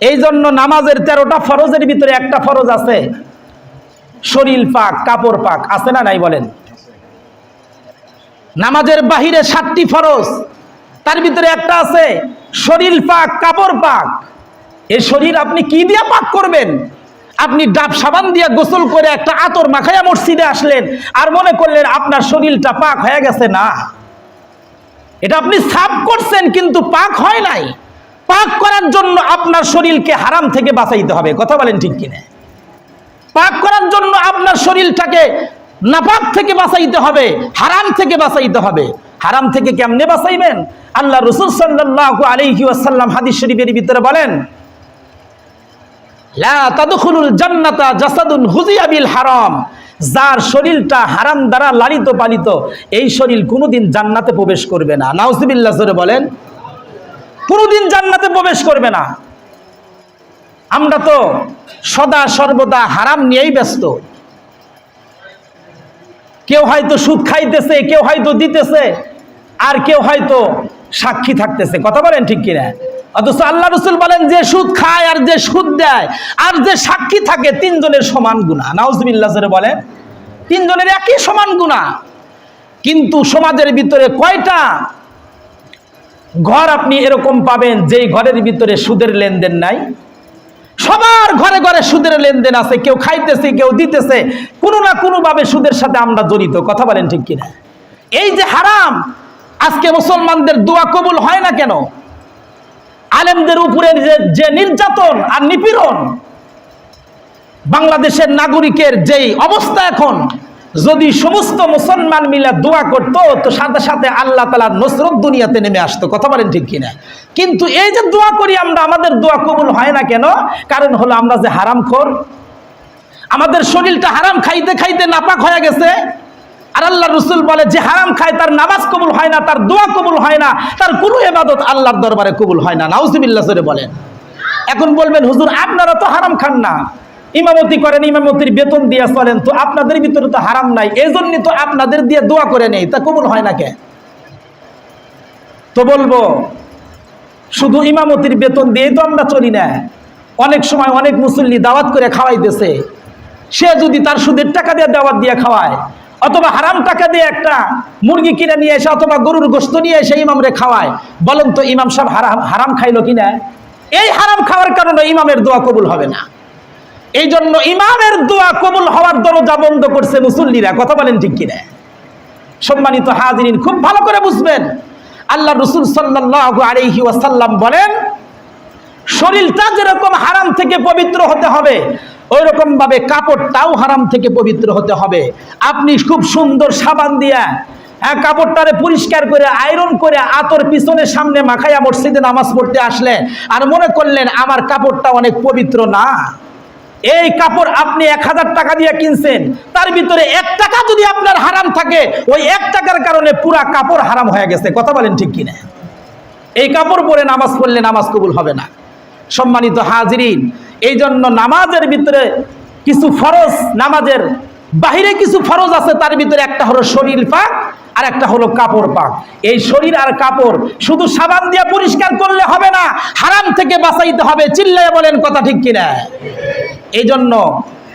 এই জন্য নামাজের 13টা ফরজের ভিতরে একটা ফরজ আছে শরীর পাক, কাপড় পাক, আছে না নাই বলেন? নামাজের বাহিরে 7টি ফরজ, তার ভিতরে একটা আছে শরীর পাক, কাপড় পাক। এই শরীর আপনি কি দিয়ে পাক করবেন? আপনি ডাব সাবান দিয়ে গোসল করে একটা আতর মাখায়া মসজিদে আসলেন আর মনে করলেন আপনার শরীরটা পাক হয়ে গেছে, না, এটা আপনি সাফ করছেন কিন্তু পাক হয় নাই। পাক করার জন্য আপনার শরীরকে হারাম থেকে বাঁচাইতে হবে, কথা বলেন ঠিক কিনা? পাক করার জন্য আপনার শরীরটাকে নাপাক থেকে বাঁচাইতে হবে, হারাম থেকে বাঁচাইতে হবে। হারাম থেকে কেমনে বাঁচাইবেন? আল্লাহ রাসূল সাল্লাল্লাহু আলাইহি ওয়াসাল্লাম হাদিস শরীফের ভিতরে বলেন, লা তাদখুলুল জান্নাতা জাসাদুন হুযিয়া বিল হারাম। যার শরীরটা হারাম দ্বারা লালিত পালিত, এই শরীর কোনোদিন জান্নাতে প্রবেশ করবে না। নাউজুবিল্লাহ জোরে বলেন, কোনোদিন জান্নাতে প্রবেশ করবে না। আমরা তো সদা সর্বদা হারাম নিয়েই ব্যস্ত। কেউ হয়তো সুদ খাইতেছে, কেউ হয়তো দিতেছে, আর কেউ হয়তো সাক্ষী থাকতেছে, কথা বলেন ঠিক কিনা? অথচ আল্লাহ রাসূল বলেন যে সুদ খায় আর যে সুদ দেয় আর যে সাক্ষী থাকে, তিনজনের সমান গুনাহ। নাউজুবিল্লাহ জোরে বলেন, তিনজনের একই সমান গুনাহ। কিন্তু সমাজের ভিতরে কয়টা ঘর আপনি এরকম পাবেন যেই ঘরের ভিতরে সুদের লেনদেন নাই? সবার ঘরে ঘরে সুদের লেনদেন আছে, কেউ খাইতেছে, কেউ দিতেছে, কোনো না কোনো ভাবে সুদের সাথে আমরা জড়িত, কথা বলেন ঠিক কিনা? এই যে হারাম, আজকে মুসলমানদের দোয়া কবুল হয় না কেন? আলেমদের উপরে যে নির্যাতন আর নিপীড়ন, বাংলাদেশের নাগরিকের যেই অবস্থা এখন, যদি সমস্ত মুসলমান মিলে দোয়া করতো তো সাথে সাথে আল্লাহ তাআলার নসরত দুনিয়াতে নেমে আসতো, কথা বলেন ঠিক কিনা? কিন্তু এই যে দোয়া করি আমরা, আমাদের দোয়া কবুল হয় না কেন? কারণ হলো আমরা যে হারামখোর, আমাদের শরীরটা হারাম খাইতে খাইতে নাপাক হয়ে গেছে। আর আল্লাহ রাসূল বলে যে হারাম খায় তার নামাজ কবুল হয় না, তার দোয়া কবুল হয় না, তার কোনো ইবাদত আল্লাহর দরবারে কবুল হয় না। নাউজুবিল্লাহ জোরে বলেন। এখন বলবেন হুজুর আপনারা তো হারাম খান না, ইমামতি করেন, ইমামতির বেতন দিয়ে চলেন, তো আপনাদের ভিতরে তো হারাম নাই, এই জন্যই তো আপনাদের দিয়ে দোয়া করে নেই, তা কবুল হয় না কে? তো বলবো শুধু ইমামতির বেতন দিয়েই তো আমরা চলি না। অনেক সময় অনেক মুসল্লি দাওয়াত করে খাওয়াইতেছে, সে যদি তার সুদের টাকা দিয়ে দাওয়াত দিয়ে খাওয়ায়, অথবা হারাম টাকা দিয়ে একটা মুরগি কিনে নিয়ে এসে অথবা গরুর গোশত নিয়ে এসে ইমামরে খাওয়ায়, বলেন তো ইমাম সাহেব হারাম খাইলো কিনা? এই হারাম খাওয়ার কারণে ইমামের দোয়া কবুল হবে না। এই জন্য ইমামের দোয়া কবুল হওয়ার দরজা বন্ধ করছে মুসল্লিরা, কথা বলেন ঠিক কিনা? সম্মানিত হাজিরিন, খুব ভালো করে বুঝবেন, আল্লাহ রাসূল সাল্লাল্লাহু আলাইহি ওয়াসাল্লাম বলেন, শরীরটা যেরকম হারাম থেকে পবিত্র হতে হবে, ওই রকম ভাবে কাপড়টাও হারাম থেকে পবিত্র হতে হবে। আপনি খুব সুন্দর সাবান দিয়া কাপড়টারে পরিষ্কার করে আয়রন করে আতর পিছনের সামনে মাখাইয়া মসজিদে নামাজ পড়তে আসলেন আর মনে করলেন আমার কাপড়টা অনেক পবিত্র না। এই কাপড় আপনি 1000 টাকা দিয়ে কিনছেন, তার ভিতরে 1 টাকা যদি আপনার হারাম থাকে, ওই 1 টাকার কারণে পুরা কাপড় হারাম হয়ে গেছে, কথা বলেন ঠিক কিনা? এই কাপড় পরে নামাজ পড়লে নামাজ কবুল হবে না। সম্মানিত হাজিরিন, এই জন্য নামাজের ভিতরে কিছু ফরজ, নামাজের বাহিরে কিছু ফরজ আছে, তার ভিতরে একটা হলো শরীর পাক আর একটা হলো কাপড় পাক। এই শরীর আর কাপড় শুধু সাবান দিয়ে পরিষ্কার করলে হবে না, হারাম থেকে বাঁচাইতে হবে। চিল্লায় বলেন কথা ঠিক কিনা? এই জন্য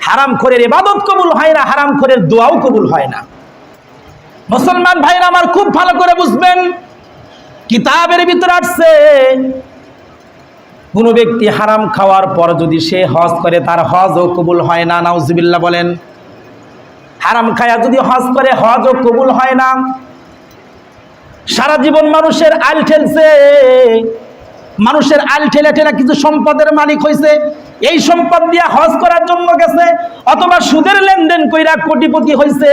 হারামখোরের ইবাদত কবুল হয় না, হারামখোরের দোয়াও কবুল হয় না। মুসলমান ভাইরা আমার খুব ভালো করে বুঝবেন, কিতাবের ভিতরে আসছে কোন ব্যক্তি হারাম খাওয়ার পর যদি সে হজ করে তার হজও কবুল হয় না। নাউজুবিল্লাহ বলেন। হারাম খায়া যদি হজ করে হজও কবুল হয় না। সারা জীবন মানুষের আইল ঠেলছে, মানুষের আইল ঠেলে ঠেলে কিছু সম্পদের মালিক হয়েছে, এই সম্পদ দিয়ে হজ করার জন্য গেছে, অথবা সুদের লেনদেন কইরা কোটিপতি হয়েছে।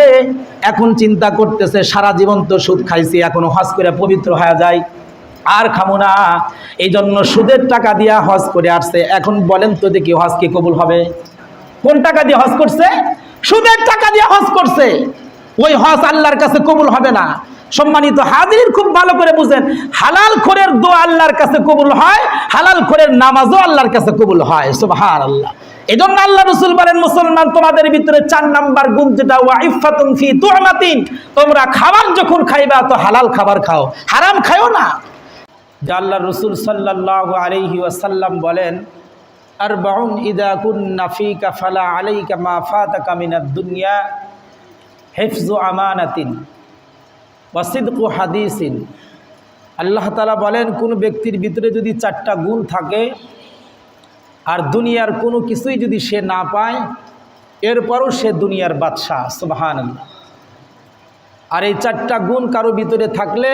এখন চিন্তা করতেছে সারা জীবন তো সুদ খাইছি, এখন হজ করে পবিত্র হয়ে যায়, আর খামো না। এই জন্য সুদের টাকা দিয়া হজ করে আসছে। এখন বলেন তো দেখি হজ কি কবুল হবে? কোন টাকা দিয়ে হজ করছে? সুদের টাকা দিয়ে হজ করছে। ওই হজ আল্লাহর কাছে কবুল হবে না। সম্মানিত হাজির, খুব ভালো করে বুঝেন, হালাল খোরের দোয়া আল্লাহর কাছে কবুল হয়, হালাল খোরের নামাজও আল্লাহর কাছে কবুল হয়। সুবহানাল্লাহ। এজন্য আল্লাহ রাসূল বলেন, মুসলমান তোমাদের ভিতরে 4 নাম্বার গুণ যেটা, ওয়াইফাতুন ফি তু'মাতিন, তোমরা খাবার যখন খাইবা তো হালাল খাবার খাও, হারাম খাও না। যে আল্লাহ রাসূল সাল্লাল্লাহু আলাইহি ওয়াসাল্লাম বলেন, আরবাউন ইদা কুন্না ফিকা ফালা আলাইকা মা ফাতাকা মিনাদ দুনিয়া হিফযু আমানাতিন ওয়া সিদকু হাদিসিন। আল্লাহ তাআলা বলেন, কোন ব্যক্তির ভিতরে যদি 4টা গুণ থাকে আর দুনিয়ার কোনো কিছুই যদি সে না পায়, এরপরও সে দুনিয়ার বাদশাহ। সুবহানাল্লাহ। আর এই 4টা গুণ কারো ভিতরে থাকলে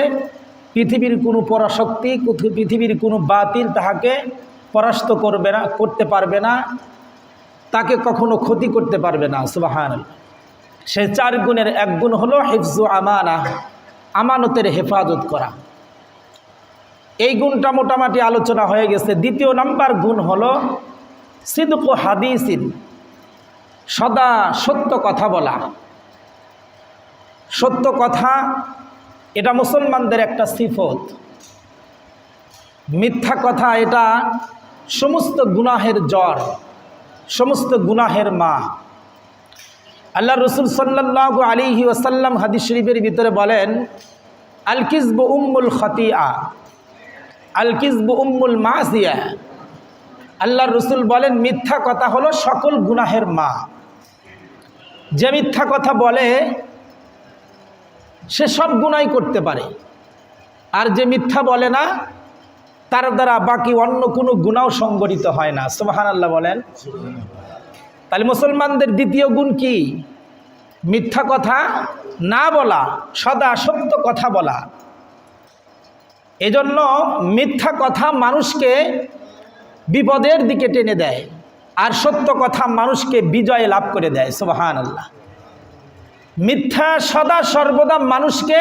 পৃথিবীর কোনো পরাশক্তি, পৃথিবীর কোনো বাতিল তাহাকে পরাস্ত করবে না, করতে পারবে না, তাকে কখনো ক্ষতি করতে পারবে না। সুবহানাল্লাহ। সেই 4 গুণের এক গুণ হলো হিফযু আমানা, আমানতের হেফাজত করা। এই গুণটা মোটামুটি আলোচনা হয়ে গেছে। দ্বিতীয় নাম্বার গুণ হলো সিদকু হাদিসিন, সদা সত্য কথা বলা। সত্য কথা এটা মুসলমানদের একটা সিফত। মিথ্যা কথা এটা সমস্ত গুনাহের জড়, সমস্ত গুনাহের মা। আল্লাহ রসুল সাল্লাল্লাহু আলাইহি ওয়াসাল্লাম হাদিস শরীফের ভিতরে বলেন, আল কিযবু উম্মুল খাতিয়া, আল কিযবু উম্মুল মাসিয়া। আল্লাহ রসুল বলেন, মিথ্যা কথা হলো সকল গুনাহের মা। যে মিথ্যা কথা বলে সে সব গুনাহ করতে পারে, আর যে মিথ্যা বলে না তার দ্বারা বাকি অন্য কোনো গুনাহ সংগঠিত হয় না। সুবহানাল্লাহ বলেন। তাহলে মুসলমানদের দ্বিতীয় গুণ কি? মিথ্যা কথা না বলা, সদা সত্য কথা বলা। এজন্য মিথ্যা কথা মানুষকে বিপদের দিকে টেনে দেয়, আর সত্য কথা মানুষকে বিজয় লাভ করে দেয়। সুবহানাল্লাহ। মিথ্যা সদা সর্বদা মানুষকে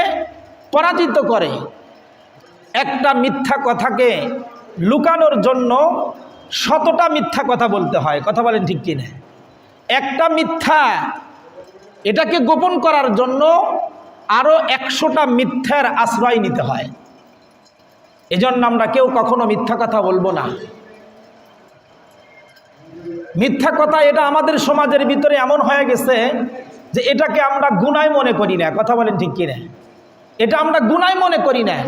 পরাজিত করে। একটা মিথ্যা কথাকে লুকানোর জন্য 100টা মিথ্যা কথা বলতে হয়। কথা বলেন ঠিক কিনা? একটা মিথ্যা এটাকে গোপন করার জন্য আরও 100টা মিথ্যার আশ্রয় নিতে হয়। এজন্য আমরা কেউ কখনো মিথ্যা কথা বলবো না। মিথ্যা কথা এটা আমাদের সমাজের ভিতরে এমন হয়ে গেছে যে এটাকে আমরা গুনাহ মনে করি না। কথা বলেন ঠিক কিনা? এটা আমরা গুনাহ মনে করি না।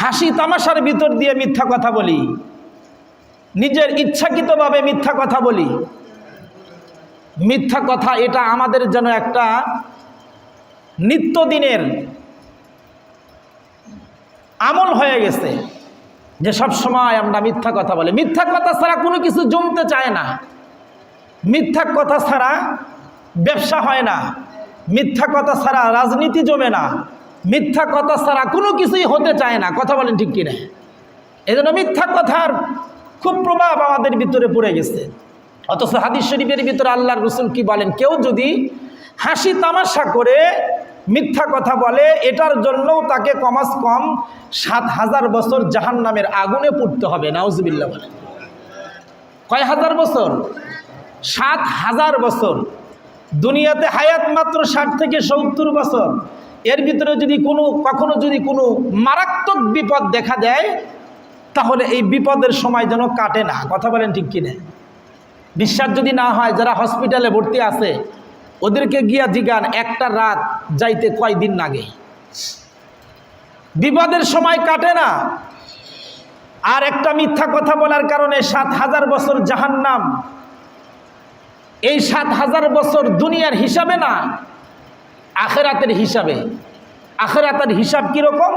হাসি তামাশার ভিতর দিয়ে মিথ্যা কথা বলি, নিজের ইচ্ছাকৃতভাবে মিথ্যা কথা বলি। মিথ্যা কথা এটা আমাদের যেন একটা নিত্যদিনের আমল হয়ে গেছে, যে সব সময় আমরা মিথ্যা কথা বলি। মিথ্যা কথা ছাড়া কোনো কিছু জমতে চায় না, মিথ্যা কথা ছাড়া ব্যবসা হয় না, মিথ্যা কথা ছাড়া রাজনীতি জমে না, মিথ্যা কথা ছাড়া কোনো কিছুই হতে চায় না। কথা বলেন ঠিক কিনা? এই জন্য মিথ্যা কথার খুব প্রভাব আমাদের ভিতরে পড়ে গেছে। অথচ হাদিস শরীফের ভিতরে আল্লাহর রাসূল কি বলেন, কেউ যদি হাসি তামাশা করে মিথ্যা কথা বলে, এটার জন্যও তাকে কমাস কম 7000 বছর জাহান্নামের আগুনে পুড়তে হবে। নাউজুবিল্লাহ বলেন। কয় হাজার বছর? 7000 বছর। দুনিয়াতে হায়াত মাত্র 60 থেকে 70 বছর। এর ভিতরে যদি কখনো যদি কোনো মারাত্মক বিপদ দেখা দেয়, তাহলে এই বিপদের সময় যেন কাটে না। কথা বলেন ঠিক কিনা? বিশ্বাস যদি না হয়, যারা হসপিটালে ভর্তি আছে ওদেরকে গিয়া জিগান একটা রাত যাইতে কয়দিন লাগে। বিপদের সময় কাটে না। আর একটা মিথ্যা কথা বলার কারণে 7000 বছর জাহান্নাম। এই 7000 বছর দুনিয়ার হিসাবে না, আখিরাতের হিসাবে। আখিরাতের হিসাব কিরকম?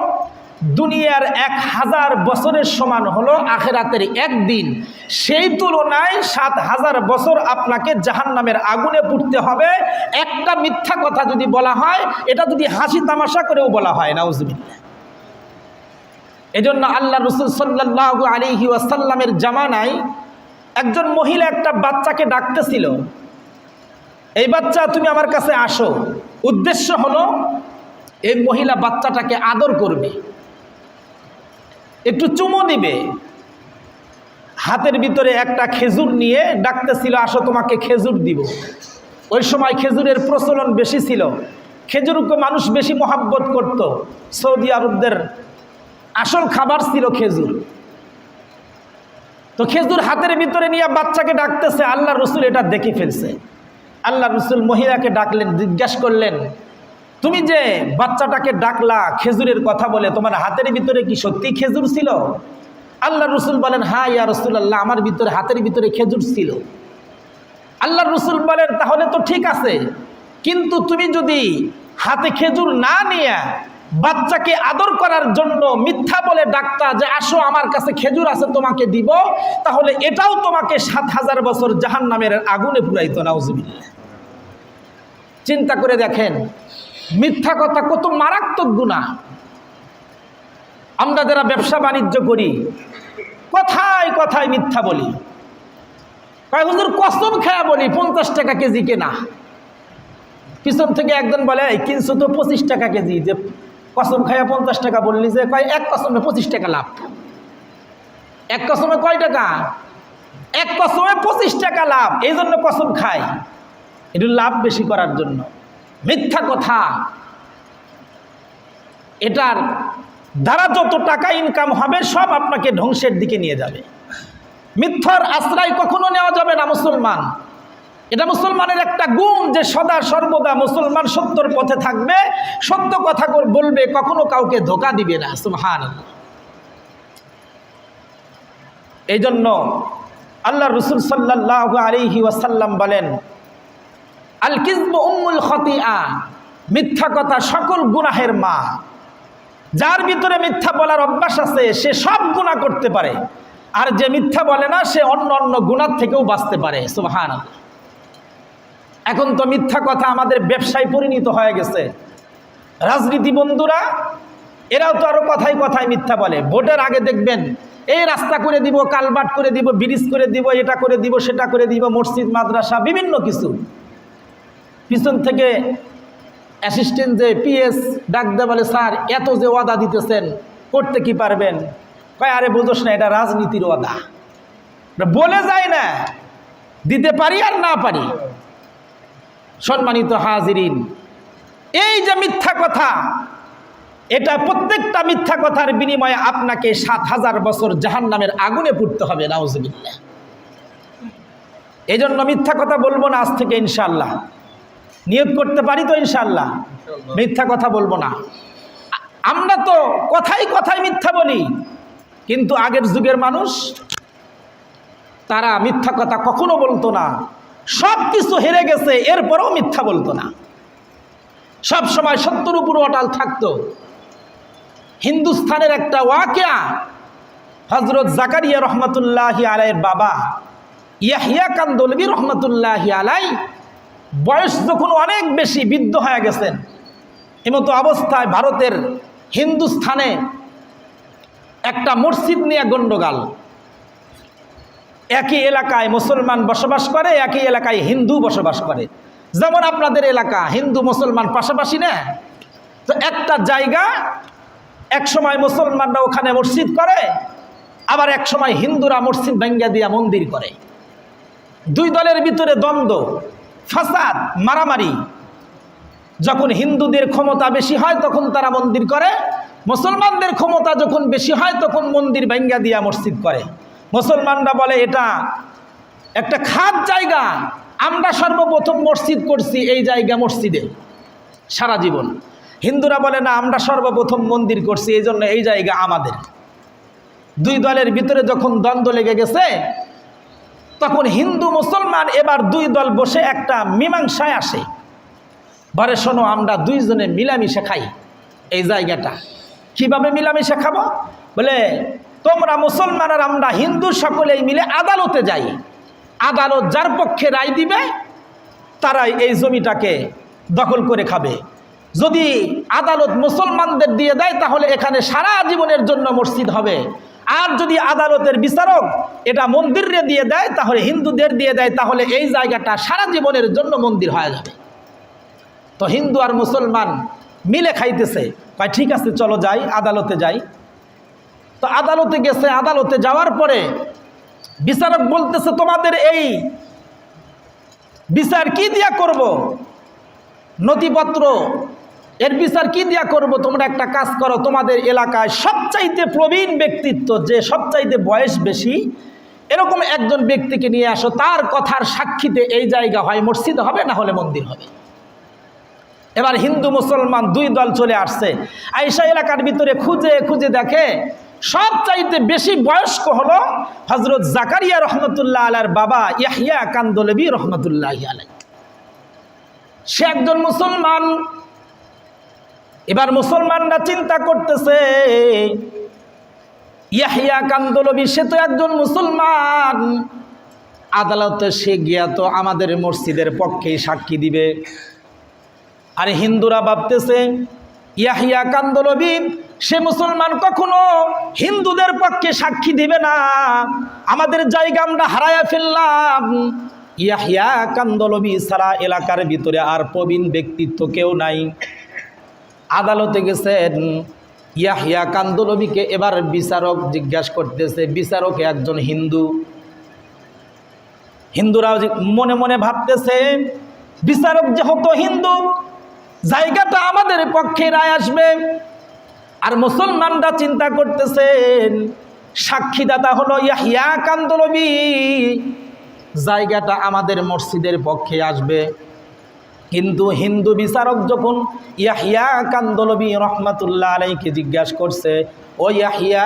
দুনিয়ার 1000 বছরের সমান হলো আখিরাতের একদিন। সেই তুলনায় 7000 বছর আপনাকে জাহান্নামের আগুনে পুড়তে হবে একটা মিথ্যা কথা যদি বলা হয়, এটা যদি হাসি তামাশা করেও বলা হয়। নাউজুবিল্লাহ। এজন্য আল্লাহ রাসূল সাল্লাল্লাহু আলাইহি ওয়াসাল্লামের জামানায় একজন মহিলা একটা বাচ্চাকে ডাকতেছিল, এই বাচ্চা তুমি আমার কাছে আসো। উদ্দেশ্য হলো এই মহিলা বাচ্চাটাকে আদর করবে, একটু চুমো দিবে। হাতের ভিতরে একটা খেজুর নিয়ে ডাকতেছিল, আসো তোমাকে খেজুর দিব। ওই সময় খেজুরের প্রচলন বেশি ছিল, খেজুরকে মানুষ বেশি মহাব্বত করত। সৌদি আরবদের আসল খাবার ছিল খেজুর। তো খেজুর হাতের ভিতরে নিয়ে বাচ্চাকে ডাকতেছে। আল্লাহ রসুল এটা দেখে ফেলছে। আল্লাহ রসুল মহিলাকে ডাকলেন, জিজ্ঞাসা করলেন, তুমি যে বাচ্চাটাকে ডাকলা খেজুরের কথা বলে, তোমার হাতের ভিতরে কি সত্যি খেজুর ছিল? আল্লাহ রসুল বলেন, হ্যাঁ ইয়া রাসূলুল্লাহ, আমার ভিতরে হাতের ভিতরে খেজুর ছিল। আল্লাহ রসুল বলেন, তাহলে তো ঠিক আছে, কিন্তু তুমি যদি হাতে খেজুর না নিয়ে বাচ্চাকে আদর করার জন্য মিথ্যা বলে ডাকতা যে আসো আমার কাছে খেজুর আছে তোমাকে দিব, তাহলে এটাও তোমাকে ৭,০০০ বছর জাহান্নামের আগুনে পুরাইতো। নাউজুবিল্লাহ। চিন্তা করে দেখেন, মিথ্যা কথা কত মারাত্মক গুনাহ। আমরা যারা ব্যবসা বাণিজ্য করি, কথায় কথায় মিথ্যা বলি। হুজুর কসম খেয়া বলি 50 টাকা কেজি কেনা। পিছন থেকে একজন বলে, এই কিনছো তো 25 টাকা কেজি, যে কসম খায়া 50 টাকা বললি যে? কয় এক কসমে 25 টাকা লাভ। এক কসমে কয় টাকা? এক কসমে 25 টাকা লাভ। এই জন্য কসম খাই, একটু লাভ বেশি করার জন্য। মিথ্যা কথা, এটার দ্বারা যত টাকা ইনকাম হবে সব আপনাকে ধ্বংসের দিকে নিয়ে যাবে। মিথ্যার আশ্রয় কখনো নেওয়া যাবে না মুসলমান। এটা মুসলমানের একটা গুণ যে সদা সর্বদা মুসলমান সত্যর পথে থাকবে, সত্য কথা বলবে, কখনো কাউকে ধোঁকা দিবে না। সুবহানাল্লাহ। এই জন্য আল্লাহ রসুল সাল্লাল্লাহু আলাইহি ওয়াসাল্লাম বলেন, আল কিযবু উম্মুল খতিআ, মিথ্যা কথা সকল গুনাহের মা। যার ভিতরে মিথ্যা বলার অভ্যাস আছে সে সব গুনাহ করতে পারে, আর যে মিথ্যা বলে না সে অন্য অন্য গুনাহ থেকেও বাঁচতে পারে। সুবহানাল্লাহ। এখন তো মিথ্যা কথা আমাদের ব্যবসায় পরিণত হয়ে গেছে। রাজনীতি বন্ধুরা এরাও তো আরো কথায় কথায় মিথ্যা বলে। ভোটের আগে দেখবেন, এই রাস্তা করে দিব, কালভার্ট করে দিব, ব্রিজ করে দিব, এটা করে দিব, সেটা করে দিব, মসজিদ মাদ্রাসা বিভিন্ন কিছু। পিছন থেকে অ্যাসিস্ট্যান্ট যে পিএস ডাক দেয়, বলে স্যার এত যে ওয়াদা দিতেছেন করতে কি পারবেন? কয় আরে বুঝোস না, এটা রাজনীতির ওয়াদা। বলে যায় না, দিতে পারি আর না পারি। সম্মানিত হাজিরিন, এই যে মিথ্যা কথা, এটা প্রত্যেকটা মিথ্যা কথার বিনিময়ে আপনাকে ৭,০০০ বছর জাহান্নামের আগুনে পুড়তে হবে। নাউজুবিল্লাহ। এই জন্য মিথ্যা কথা বলবো না আজ থেকে ইনশাআল্লাহ। নিয়ত করতে পারি তো ইনশাআল্লাহ মিথ্যা কথা বলবো না। আমরা তো কথায় কথায় মিথ্যা বলি, কিন্তু আগের যুগের মানুষ তারা মিথ্যা কথা কখনো বলতো না। সব কিছু হেরে গেছে, এরপরেও মিথ্যা বলতো না, সব সময় সত্যের উপর অটল থাকতো। হিন্দুস্তানের একটা ওয়াকিয়া, হযরত জাকারিয়া রহমাতুল্লাহি আলাইহির বাবা ইয়াহইয়া কান্দলবি রহমাতুল্লাহি আলাইহি বয়স যখন অনেক বেশি, বৃদ্ধ হয়ে গেছেন, এমতো অবস্থায় ভারতের হিন্দুস্থানে একটা মসজিদ নিয়ে গন্ডগোল। একই এলাকায় মুসলমান বসবাস করে, একই এলাকায় হিন্দু বসবাস করে। যেমন আপনাদের এলাকা হিন্দু মুসলমান পাশাপাশি না, তো একটা জায়গা এক সময় মুসলমানরা ওখানে মসজিদ করে, আবার এক সময় হিন্দুরা মসজিদ ভেঙ্গে দিয়া মন্দির করে। দুই দলের ভিতরে দ্বন্দ্ব, ফাসাদ, মারামারি। যখন হিন্দুদের ক্ষমতা বেশি হয় তখন তারা মন্দির করে, মুসলমানদের ক্ষমতা যখন বেশি হয় তখন মন্দির ভেঙ্গে দিয়া মসজিদ করে। মুসলমানরা বলে এটা একটা খাদ জায়গা, আমরা সর্বপ্রথম মসজিদ করছি এই জায়গা মসজিদে সারা জীবন। হিন্দুরা বলে না, আমরা সর্বপ্রথম মন্দির করছি, এই জন্য এই জায়গা আমাদের। দুই দলের ভিতরে যখন দ্বন্দ্ব লেগে গেছে, তখন হিন্দু মুসলমান এবার দুই দল বসে একটা মীমাংসায় আসে। বলে শোনো, আমরা দুইজনে মিলামিশে খাই এই জায়গাটা। কিভাবে মিলামিশে খাবো? বলে তোমরা মুসলমান আর আমরা হিন্দু সকলেই মিলে আদালতে যাই, আদালত যার পক্ষে রায় দিবে তারাই এই জমিটাকে দখল করে খাবে। যদি আদালত মুসলমানদের দিয়ে দেয় তাহলে এখানে সারা জীবনের জন্য মসজিদ হবে, আর যদি আদালতের বিচারক এটা মন্দিরে দিয়ে দেয়, তাহলে হিন্দুদের দিয়ে দেয়, তাহলে এই জায়গাটা সারা জীবনের জন্য মন্দির হয়ে যাবে। তো হিন্দু আর মুসলমান মিলে খাইতেছে। ভাই ঠিক আছে চলো যাই, আদালতে যাই। তো আদালতে গেছে, আদালতে যাওয়ার পরে বিচারক বলতেছে তোমাদের এই বিচার কি দিয়া করব, নথিপত্র এর বিচার কি দিয়া করব? তোমরা একটা কাজ করো, তোমাদের এলাকায় সবচাইতে প্রবীণ ব্যক্তিত্ব, যে সবচাইতে বয়স বেশি, এরকম একজন ব্যক্তিকে নিয়ে আসো, তার কথার সাক্ষীতে এই জায়গা হয় মসজিদ হবে, না হলে মন্দির হবে। এবার হিন্দু মুসলমান দুই দল চলে আসছে, আইসা এলাকার ভিতরে খুঁজে খুঁজে দেখে সব চাইতে বেশি বয়স্ক হলো হযরত জাকারিয়া রহমতুল্লাহ আলাইহির বাবা ইয়াহইয়া কান্দলবী রহমতুল্লাহি আলাইহি। সে একজন মুসলমান। এবার মুসলমানরা চিন্তা করতেছে, ইয়াহইয়া কান্দলবী সে তো একজন মুসলমান, আদালতে সে গিয়া তো আমাদের মসজিদের পক্ষে সাক্ষী দিবে। আর হিন্দুরা ভাবতেছে ইয়াহইয়া কান্দলবী সে মুসলমান, কখনো হিন্দুদের পক্ষে সাক্ষী দিবে না, আমাদের জায়গা আমরা হারায়া ফেললাম। ইয়াহইয়া কান্দলবী সারা এলাকার ভিতরে আর প্রবীণ ব্যক্তিত্ব কেউ নাই। আদালতে গেছেন, ইয়াহইয়া কান্দলবীকে এবার বিচারক জিজ্ঞাসা করতেছে, বিচারক একজন হিন্দু। হিন্দুরাও মনে মনে ভাবতেছে বিচারক যেহেতু হিন্দু, জায়গাটা আমাদের পক্ষে রায় আসবে। আর মুসলমানরা চিন্তা করতেছেন সাক্ষীদাতা হলো ইয়াহইয়া কান্দলবী, জায়গাটা আমাদের মসজিদের পক্ষে আসবে। কিন্তু হিন্দু বিচারক যখন ইয়াহইয়া কান্দলবী রহমাতুল্লাহ আলাইহিকে জিজ্ঞাসা করছে, ও ইয়াহইয়া,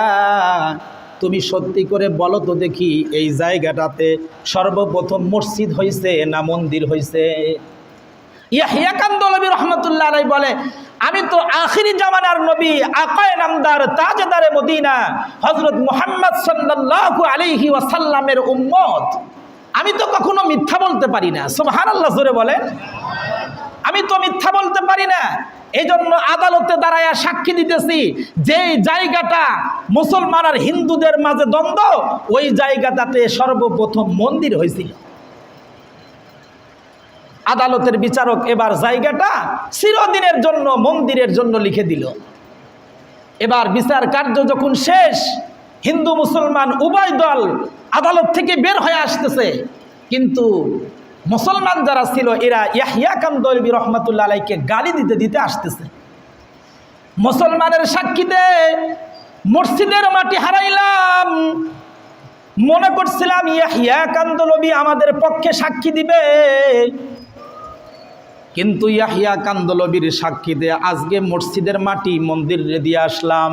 তুমি সত্যি করে বলো তো দেখি এই জায়গাটাতে সর্বপ্রথম মসজিদ হয়েছে না মন্দির হয়েছে? ইয়াহইয়া কান্দলবী রহমাতুল্লাহ আলাইহি বলে, আমি তো আখিরি জামানার নবী, আকায়ে নামদার, তাজদারে মদিনা হযরত মুহাম্মদ সাল্লাল্লাহু আলাইহি ওয়াসাল্লামের উম্মত, আমি তো কখনো মিথ্যা বলতে পারি না। সুবহানাল্লাহ, জোরে বলেন। আমি তো মিথ্যা বলতে পারি না, এই জন্য আদালতে দাঁড়ায়া সাক্ষী দিতেছি যে জায়গাটা মুসলমান আর হিন্দুদের মাঝে দ্বন্দ্ব, ওই জায়গাটাতে সর্বপ্রথম মন্দির হয়েছিল। আদালতের বিচারক এবার জায়গাটা চিরদিনের জন্য মন্দিরের জন্য লিখে দিল। এবার বিচার কার্য যখন শেষ, হিন্দু মুসলমান উভয় দল আদালত থেকে বের হয়ে আসতেছে, কিন্তু মুসলমান যারা ছিল এরা ইয়াহইয়া কান্দলবী রহমাতুল্লাহ আলাইহিকে গালি দিতে দিতে আসতেছে। মুসলমানের সাক্ষীতে মসজিদের মাটি হারাইলাম, মনে করছিলাম ইয়াহইয়া কান্দলবী আমাদের পক্ষে সাক্ষী দিবে, কিন্তু ইয়াহইয়া কান্দলবীর সাক্ষীতে আজকে মসজিদের মাটি মন্দিরে দিয়ে আসলাম।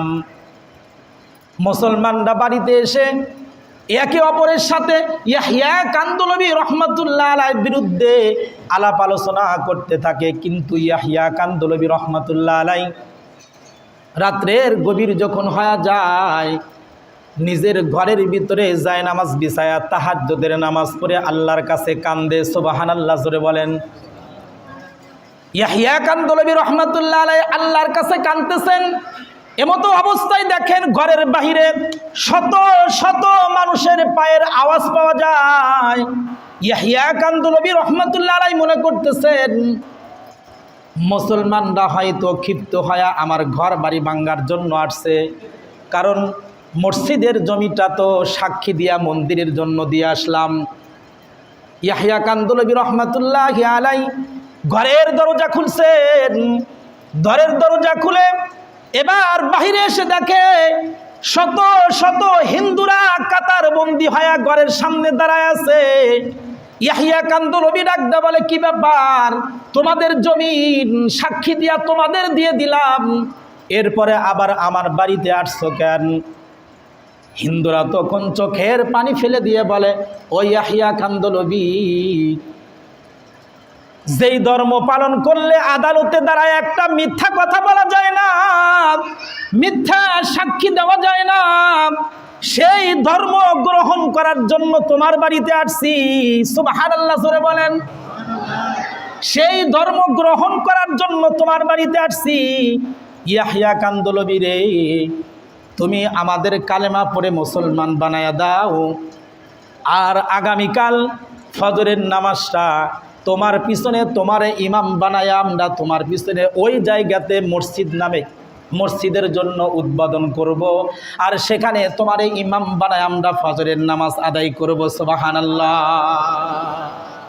মুসলমানরা বাড়িতে এসে একে অপরের সাথে ইয়াহইয়া কান্দলবী রহমাতুল্লাহ আলাইহির বিরুদ্ধে আলাপ আলোচনা করতে থাকে। কিন্তু ইয়াহইয়া কান্দলবী রহমাতুল্লাহ আলাইহি রাত্রের গভীর যখন হয়ে যায়, নিজের ঘরের ভিতরে যায় নামাজ বিছায়া তাহাজ্জুদের নামাজ পড়ে আল্লাহর কাছে কান্দে। সুবহানাল্লাহ, জোরে বলেন। ইয়াহইয়া কান্দলবী রহমাতুল্লাহ আলাইহি আল্লাহর কাছে কাঁদতেছেন। এমতো অবস্থায় দেখেন ঘরের বাহিরে শত শত মানুষের পায়ের আওয়াজ পাওয়া যায়। ইয়াহইয়া কান্দলবী রহমাতুল্লাহ আলাইহি মনে করতেছেন মুসলমানরা হয়তো ক্ষিপ্ত হয়ে আমার ঘর বাড়ি ভাঙার জন্য আসছে, কারণ মসজিদের জমিটা তো সাক্ষী দিয়া মন্দিরের জন্য দিয়ে আসলাম। ইয়াহইয়া কান্দলবী রহমাতুল্লাহ আলাইহি ঘরের দরজা খুলছেন। ঘরের দরজা খুলে এবার বাহিরে এসে দেখে শত শত হিন্দুরা কাতার বন্দী হয়ে ঘরের সামনে দাঁড়ায় আছে। ইয়াহইয়া কান্দলবী ডাকতে বলে, কি ব্যাপার, তোমাদের জমিন সাক্ষী দিয়া তোমাদের দিয়ে দিলাম, এরপরে আবার আমার বাড়িতে আসছো কেন? হিন্দুরা তখন চোখের পানি ফেলে দিয়ে বলে, ও ইয়াহইয়া কান্দলবী, যেই ধর্ম পালন করলে আদালতে দাঁড়ায় একটা মিথ্যা কথা বলা যায় না, মিথ্যা সাক্ষী দেওয়া যায় না, সেই ধর্ম গ্রহণ করার জন্য তোমার বাড়িতে আসছি। সুবহানাল্লাহ, জোরে বলেন। সেই ধর্ম গ্রহণ করার জন্য তোমার বাড়িতে আসছি। ইয়াহইয়া কান্দলবী রে, তুমি আমাদের কালেমা পড়ে মুসলমান বানায়া দাও, আর আগামীকাল ফজরের নামাজটা তোমার পিছনে তোমার ইমাম বানায়া আমরা তোমার পিছনে ওই জায়গাতে মসজিদ নামে মসজিদের জন্য উদ্বোধন করব, আর সেখানে তোমার ইমাম বানায় আমরা ফজরের নামাজ আদায় করব। সুবহানাল্লাহ।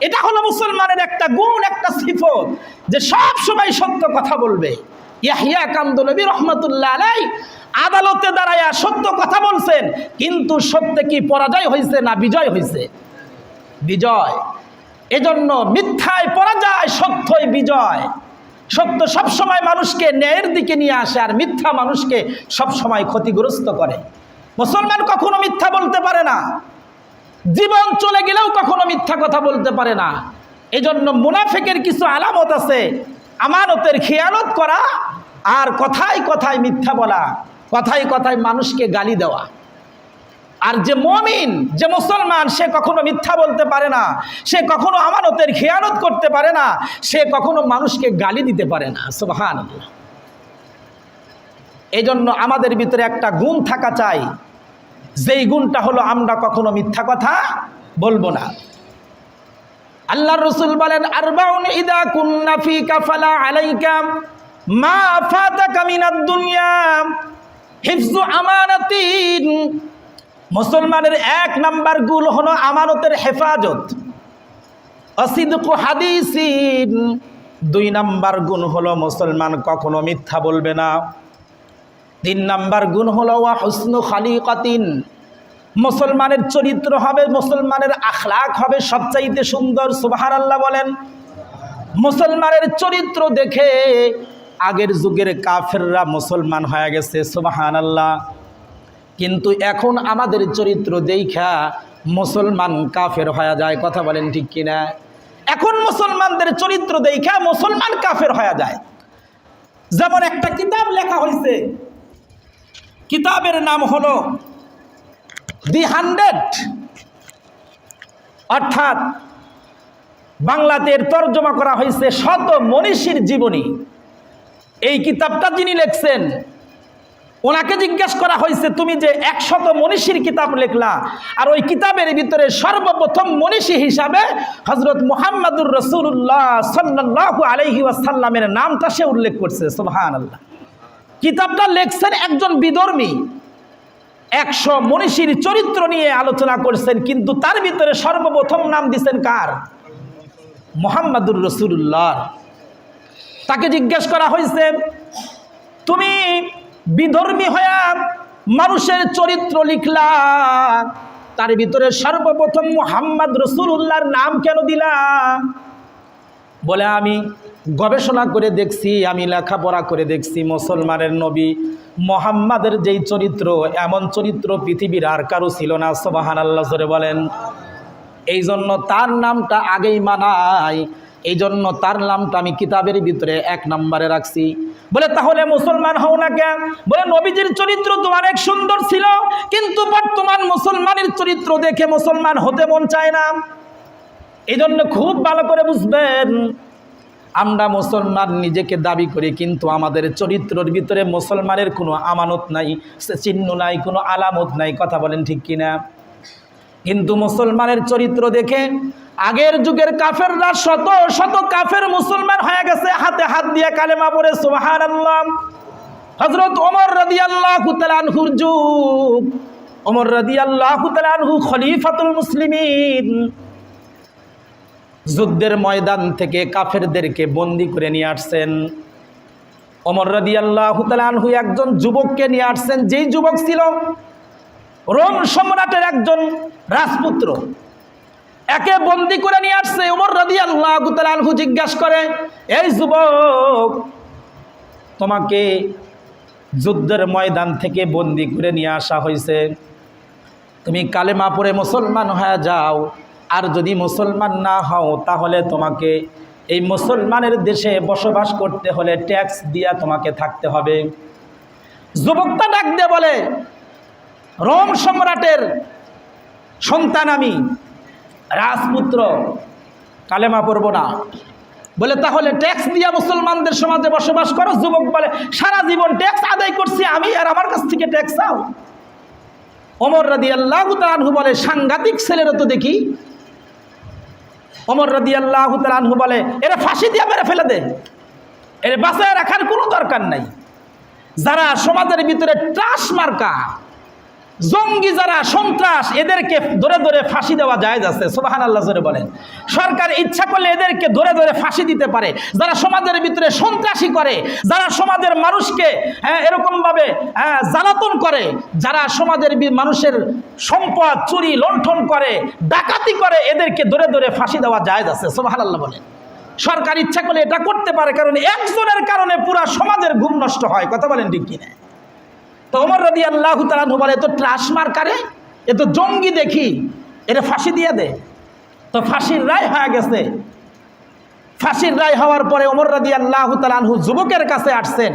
এটা হলো মুসলমানের একটা গুণ, একটা সিফত, যে সব সময় সত্য কথা বলবে। ইয়াহইয়া কান্দলবী রহমাতুল্লাহ আলাইহি আদালতে দাঁড়ায়া সত্য কথা বলছেন, কিন্তু সত্যে কি পরাজয় হয়েছে না বিজয় হয়েছে? বিজয়। এজন্য মিথ্যায় পরাজয়, সত্যই বিজয়। সত্য সবসময় মানুষকে ন্যায়ের দিকে নিয়ে আসে, আর মিথ্যা মানুষকে সবসময় ক্ষতিগ্রস্ত করে। মুসলমান কখনো মিথ্যা বলতে পারে না, জীবন চলে গেলেও কখনো মিথ্যা কথা বলতে পারে না। এজন্য মুনাফিকের কিছু আলামত আছে, আমানতের খেয়ানত করা, আর কথায় কথায় মিথ্যা বলা, কথায় কথায় মানুষকে গালি দেওয়া। আর যে মুমিন, যে মুসলমান, সে কখনো মিথ্যা বলতে পারে না, সে কখনো আমানতের খেয়ানত করতে পারে না, সে কখনো মানুষকে গালি দিতে পারে না। সুবহানাল্লাহ। এই জন্য আমাদের ভিতরে একটা গুণ থাকা চাই, যেই গুণটা হলো আমরা কখনো মিথ্যা কথা বলবো না। আল্লাহর রাসূল বলেন, আরবাউন ইদা কুন্না ফিকা ফালা আলাইকা মা ফাতাকা মিনাদ দুনিয়া হিফযু আমানাতিন। মুসলমানের এক নাম্বার গুণ হলো আমানতের হেফাজত, অসিদকু হাদিসিন। দুই নাম্বার গুণ হলো মুসলমান কখনো মিথ্যা বলবে না। তিন নাম্বার গুণ হলো ওয়া হুসনু খালিকাতিন। মুসলমানের চরিত্র হবে, মুসলমানের আখলাক হবে সবচাইতে সুন্দর। সুবহানাল্লাহ বলেন। মুসলমানের চরিত্র দেখে আগের যুগের কাফেররা মুসলমান হয়ে গেছে। সুবহানাল্লাহ। কিন্তু এখন আমাদের চরিত্র দেখা মুসলমান কাফের হয়ে যায়। কথা বলেন ঠিক কিনা? এখন মুসলমানদের চরিত্র দেখা মুসলমান কাফের হয়ে যায়। যেমন একটা কিতাব লেখা হয়েছে, কিতাবের নাম হলো দি 100, অর্থাৎ বাংলাতে তর্জমা করা হয়েছে 100 মনীষীর জীবনী। এই কিতাবটা যিনি লিখছেন, ওনাকে জিজ্ঞাসা করা হয়েছে, তুমি যে 100 মনীষীর কিতাব লিখলা, আর ওই কিতাবের ভিতরে সর্বপ্রথম মনীষী হিসাবে হযরত মুহাম্মদুর রাসূলুল্লাহ সাল্লাল্লাহু আলাইহি ওয়াসাল্লামের নামটা সে উল্লেখ করছে। সুবহানাল্লাহ। কিতাবটা লিখছেন একজন বিধর্মী, 100 মনীষীর চরিত্র নিয়ে আলোচনা করছেন, কিন্তু তার ভিতরে সর্বপ্রথম নাম দিচ্ছেন কার? মুহাম্মদুর রাসূলুল্লাহ। তাকে জিজ্ঞাসা করা হয়েছে, তুমি বিধর্মী হয়ে মানুষের চরিত্র লিখলা, তার ভিতরে সর্বপ্রথম মুহাম্মদ রাসূলুল্লাহর নাম কেন দিলা? বলে, আমি গবেষণা করে দেখছি, আমি লেখাপড়া করে দেখছি, মুসলমানের নবী মুহাম্মাদের যেই চরিত্র, এমন চরিত্র পৃথিবীর আর কারো ছিল না। সুবহানাল্লাহ জোরে বলেন। এই জন্য তার নামটা আগেই মানাই, এই জন্য তার নামটা আমি কিতাবের ভিতরে 1 নম্বরে রাখছি। বলে, তাহলে মুসলমান হও না কেন? বলে, নবীজির চরিত্র তো অনেক সুন্দর ছিল, কিন্তু বর্তমান মুসলমানের চরিত্র দেখে মুসলমান হতে মন চায় না। এই জন্য খুব ভালো করে বুঝবেন, আমরা মুসলমান নিজেকে দাবি করি, কিন্তু আমাদের চরিত্রের ভিতরে মুসলমানের কোনো আমানত নাই, চিহ্ন নাই, কোনো আলামত নাই। কথা বলেন ঠিক কিনা? কিন্তু মুসলমানের চরিত্র দেখে আগের যুগের কাফেররা শত শত কাফের মুসলমান হয়ে গেছে, হাতে হাত দিয়ে কালেমা পড়ে। সুবহানাল্লাহ। হযরত ওমর রাদিয়াল্লাহু তাআলা আনহুর যুগ, ওমর রাদিয়াল্লাহু তাআলা আনহু খলিফাতুল মুসলিমিন, যুদ্ধের ময়দান থেকে কাফেরদেরকে বন্দী করে নিয়ে আসছেন। ওমর রাদিয়াল্লাহু তাআলা আনহু একজন যুবককে নিয়ে আসছেন, যেই যুবক ছিল রোম সম্রাটের একজন রাজপুত্র। একে বন্দী করে নিয়ে আসছে। ওমর রাদিয়াল্লাহু তাআলা আনহু জিজ্ঞাসা করে, এই যুবক, তোমাকে যুদ্ধের ময়দান থেকে বন্দী করে নিয়ে আসা হয়েছে, তুমি কালেমা পড়ে মুসলমান হয়ে যাও, আর যদি মুসলমান না হও তাহলে তোমাকে এই মুসলমানের দেশে বসবাস করতে হলে ট্যাক্স দিয়া তোমাকে থাকতে হবে। যুবকটা ডাক দিয়ে বলে, রোম সম্রাটের সন্তান আমি, রাজপুত্র, কালেমা পড়ব না। বলে, তাহলে ট্যাক্স দিয়া মুসলমানদের সমাজে বসবাস করো। যুবক বলে, সারা জীবন ট্যাক্স আদায় করছি আমি, আর আমার কাছ থেকে ট্যাক্স চাও? ওমর রাদিয়াল্লাহু তাআলা আনহু বলে, সাংঘাতিক ছেলেরা তো দেখি। ওমর রাদিয়াল্লাহু তাআলা আনহু বলে, এরা ফাঁসি দিয়ে মেরে ফেলে দে, এর বাঁচায় রাখার কোনো দরকার নাই। যারা সমাজের ভিতরে ট্রাস মার্কা, জঙ্গি, যারা সন্ত্রাস, এদেরকে ধরে ধরে ফাঁসি দেওয়া জায়েজ আছে। সুবহানাল্লাহ জোরে বলেন। সরকার ইচ্ছা করলে এদেরকে ধরে ধরে ফাঁসি দিতে পারে। যারা সমাজের ভিতরে সন্ত্রাসী করে, যারা সমাজের মানুষকে এরকমভাবে জ্বালাতন করে, যারা সমাজের মানুষের সম্পদ চুরি লুণ্ঠন করে, ডাকাতি করে, এদেরকে ধরে ধরে ফাঁসি দেওয়া জায়েজ আছে। সুবহানাল্লাহ বলেন। সরকার ইচ্ছা করলে এটা করতে পারে, কারণ একজনের কারণে পুরা সমাজের ঘুম নষ্ট হয়। কথা বলেন ঠিক কিনা? তো ওমর রাদিয়াল্লাহু তাআলা আনহু বলে, এ তো ট্রাস মার্কারে, এ তো জঙ্গি দেখি, এটা ফাঁসি দিয়ে দে। তো ফাঁসির রায় হয়ে গেছে। ফাঁসির রায় হওয়ার পরে ওমর রাদিয়াল্লাহু তাআলা আনহু যুবকের কাছে আসছেন,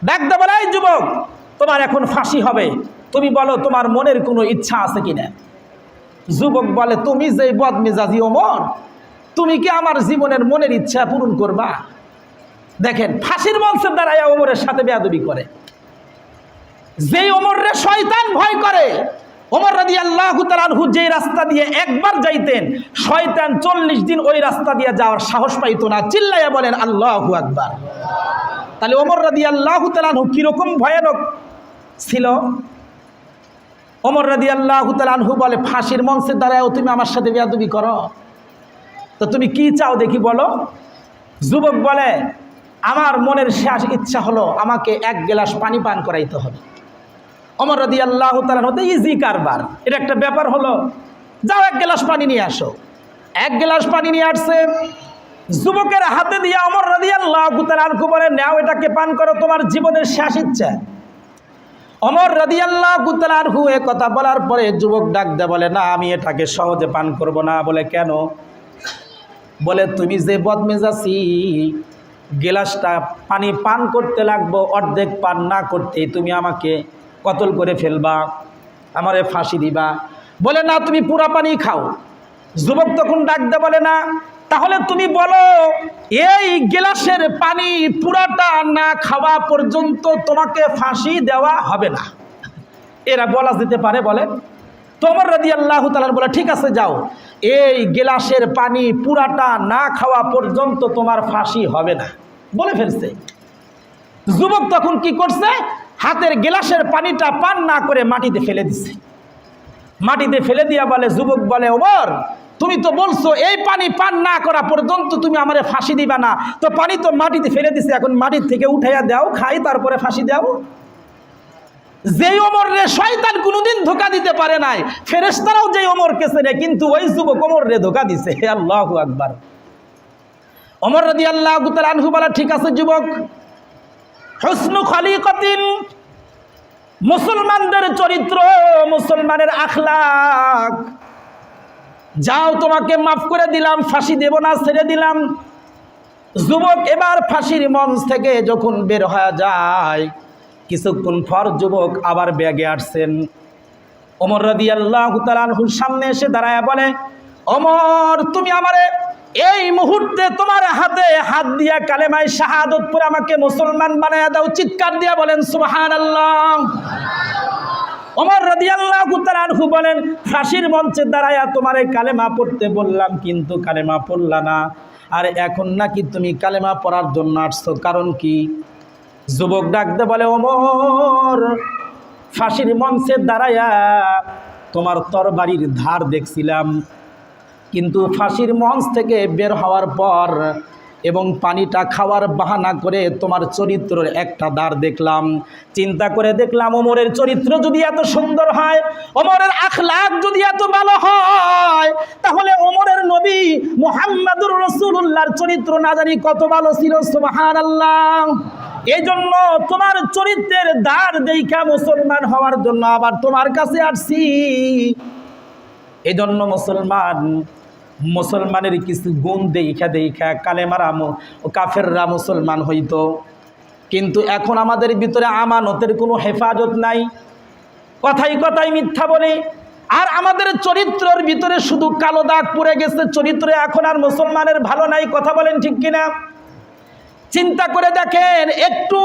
ডাকতে বলে, এই যুবক, তোমার এখন ফাঁসি হবে, তুমি বলো তোমার মনের কোনো ইচ্ছা আছে কিনা। যুবক বলে, তুমি যে বদমেজাজি ওমর, তুমি কি আমার জীবনের মনের ইচ্ছা পূরণ করবা? দেখেন, ফাঁসির মঞ্চের দ্বারাই ওমরের সাথে বেয়াদবি করে। যেই ওমরে শয়তান ভয় করে, ওমর রাদিয়াল্লাহু তাআলা আনহু যে রাস্তা দিয়ে একবার যাইতেন, শয়তান 40 দিন ওই রাস্তা দিয়ে যাওয়ার সাহস পাইতো না। চিল্লাইয়া বলেন আল্লাহু আকবার। তাহলে ওমর রাদিয়াল্লাহু তাআলা আনহু কিরকম ভয়ানক ছিল। ওমর রাদিয়াল্লাহু তাআলা আনহু বলে, ফাঁসির মঞ্চের দ্বারাও তুমি আমার সাথে বেয়াদবি করো, তো তুমি কি চাও দেখি বলো। যুবক বলে, আমার মনের শেষ ইচ্ছা হলো আমাকে 1 গ্লাস পানি পান করাইতে হবে। ওমর রাদিয়াল্লাহু তাআলা হতে ইজি কারবার, এটা একটা ব্যাপার হলো, যাও 1 গ্লাস পানি নিয়ে আসো। 1 গ্লাস পানি নিয়ে আসছে, যুবকের হাতে দিয়ে ওমর রাদিয়াল্লাহু তাআলা আনহু বলে, নাও এটাকে পান করো, তোমার জীবনের শেষ ইচ্ছা। ওমর রাদিয়াল্লাহু তাআলা আনহু এ কথা বলার পরে যুবক ডাক দেয়, বলে, না, আমি এটাকে সহজে পান করব না। বলে, কেন? বলে, তুমি যে বদমেজাজি, গ্লাসটা পানি পান করতে লাগবো, অর্ধেক পান না করতেই তুমি আমাকে কতল করে ফেলবা, আমারে ফাঁসি দিবা। বলে, না, তুমি পুরা পানি খাও। যুবক তখন ডাক দে, বলে, না, তাহলে তুমি বলো, এই গ্লাসের পানি পুরাটা না খাওয়া পর্যন্ত তোমাকে ফাঁসি দেওয়া হবে না। এরা বলা যেতে পারে? বলে। তো ওমর রাদিয়াল্লাহু তাআলা বলে, ঠিক আছে, যাও, এই গ্লাসের পানি পুরাটা না খাওয়া পর্যন্ত তোমার ফাঁসি হবে না, বলে ফেলছে। যুবক তখন কি করছে, হাতের গ্লাসের পানিটা পান না করে মাটিতে ফেলে দিছে। মাটিতে ফেলে দিয়া বলে, যুবক বলে, ওমর, তুমি তো বলছো এই পানি পান না করা পর্যন্ত তুমি আমারে ফাঁসি দিবা না, তো পানি তো মাটিতে ফেলে দিছে, এখন মাটির থেকে উঠাইয়া দাও, খাই, তারপরে ফাঁসি দাও। যেই ওমর রে শয়তান কোনোদিন ধোঁকা দিতে পারে নাই, ফেরেশতারাও যেই ওমরকে চেনে, কিন্তু ওই যুবক ওমর রে ধোঁকা দিছে। আল্লাহু আকবার। ওমর রাদিয়াল্লাহু তাআলা আনহু বলে, ঠিক আছে যুবক, হুসনু খলিকাতিন, মুসলমানদের চরিত্র, মুসলমানের আখলাক, যাও, তোমাকে মাফ করে দিলাম, ফাঁসি দেব না, ছেড়ে দিলাম। যুবক এবার ফাঁসির মঞ্চ থেকে যখন বের হয়ে যায়, কিছুক্ষণ পর যুবক আবার ব্যাগে আসছেন। ওমর রাদিয়াল্লাহু তাআলা আনহুর সামনে এসে দাঁড়ায় বলে, ওমর, তুমি আমারে এই মুহূর্তে তোমার হাতে হাত দিয়া কালেমায়ে শাহাদত পড়ে আমাকে মুসলমান বানায়া দাও। চিৎকার দিয়া বলেন সুবহানাল্লাহ। ওমর রাদিয়াল্লাহু তাআলা আনহু বলেন, ফাঁসির মঞ্চে দাঁড়ায়া তোমারে কালেমা পড়তে বললাম, কিন্তু কালেমা পড়লা না, আর এখন নাকি তুমি কালেমা পড়ার জন্য আসছো, কারণ কি? যুবক ডাকতে বলে, ওমর, ফাঁসির মঞ্চে দাঁড়ায়া তোমার তরবারির ধার দেখছিলাম, কিন্তু ফাঁসির মঞ্চ থেকে বের হওয়ার পর এবং পানিটা খাওয়ার বাহানা করে তোমার চরিত্রের একটা ধার দেখলাম। চিন্তা করে দেখলাম, ওমরের চরিত্র যদি এত সুন্দর হয়, ওমরের আখলাক যদি এত ভালো হয়, তাহলে ওমরের নবী মুহাম্মাদুর রাসূলুল্লাহর চরিত্র না জানি কত ভালো ছিল। সুবহানাল্লাহ। এই জন্য তোমার চরিত্রের ধার দেখা মুসলমান হওয়ার জন্য আবার তোমার কাছে আসছি। এই জন্য মুসলমানের কিছু গুণ দেখা কালেমারা ও কাফেররা মুসলমান হইতো, কিন্তু এখন আমাদের ভিতরে আমানতের কোনো হেফাজত নাই, কথাই কথাই মিথ্যা বলে, আর আমাদের চরিত্রের ভিতরে শুধু কালো দাগ পড়ে গেছে, চরিত্রে এখন আর মুসলমানের ভালো নাই। কথা বলেন ঠিক কিনা? চিন্তা করে দেখেন, একটু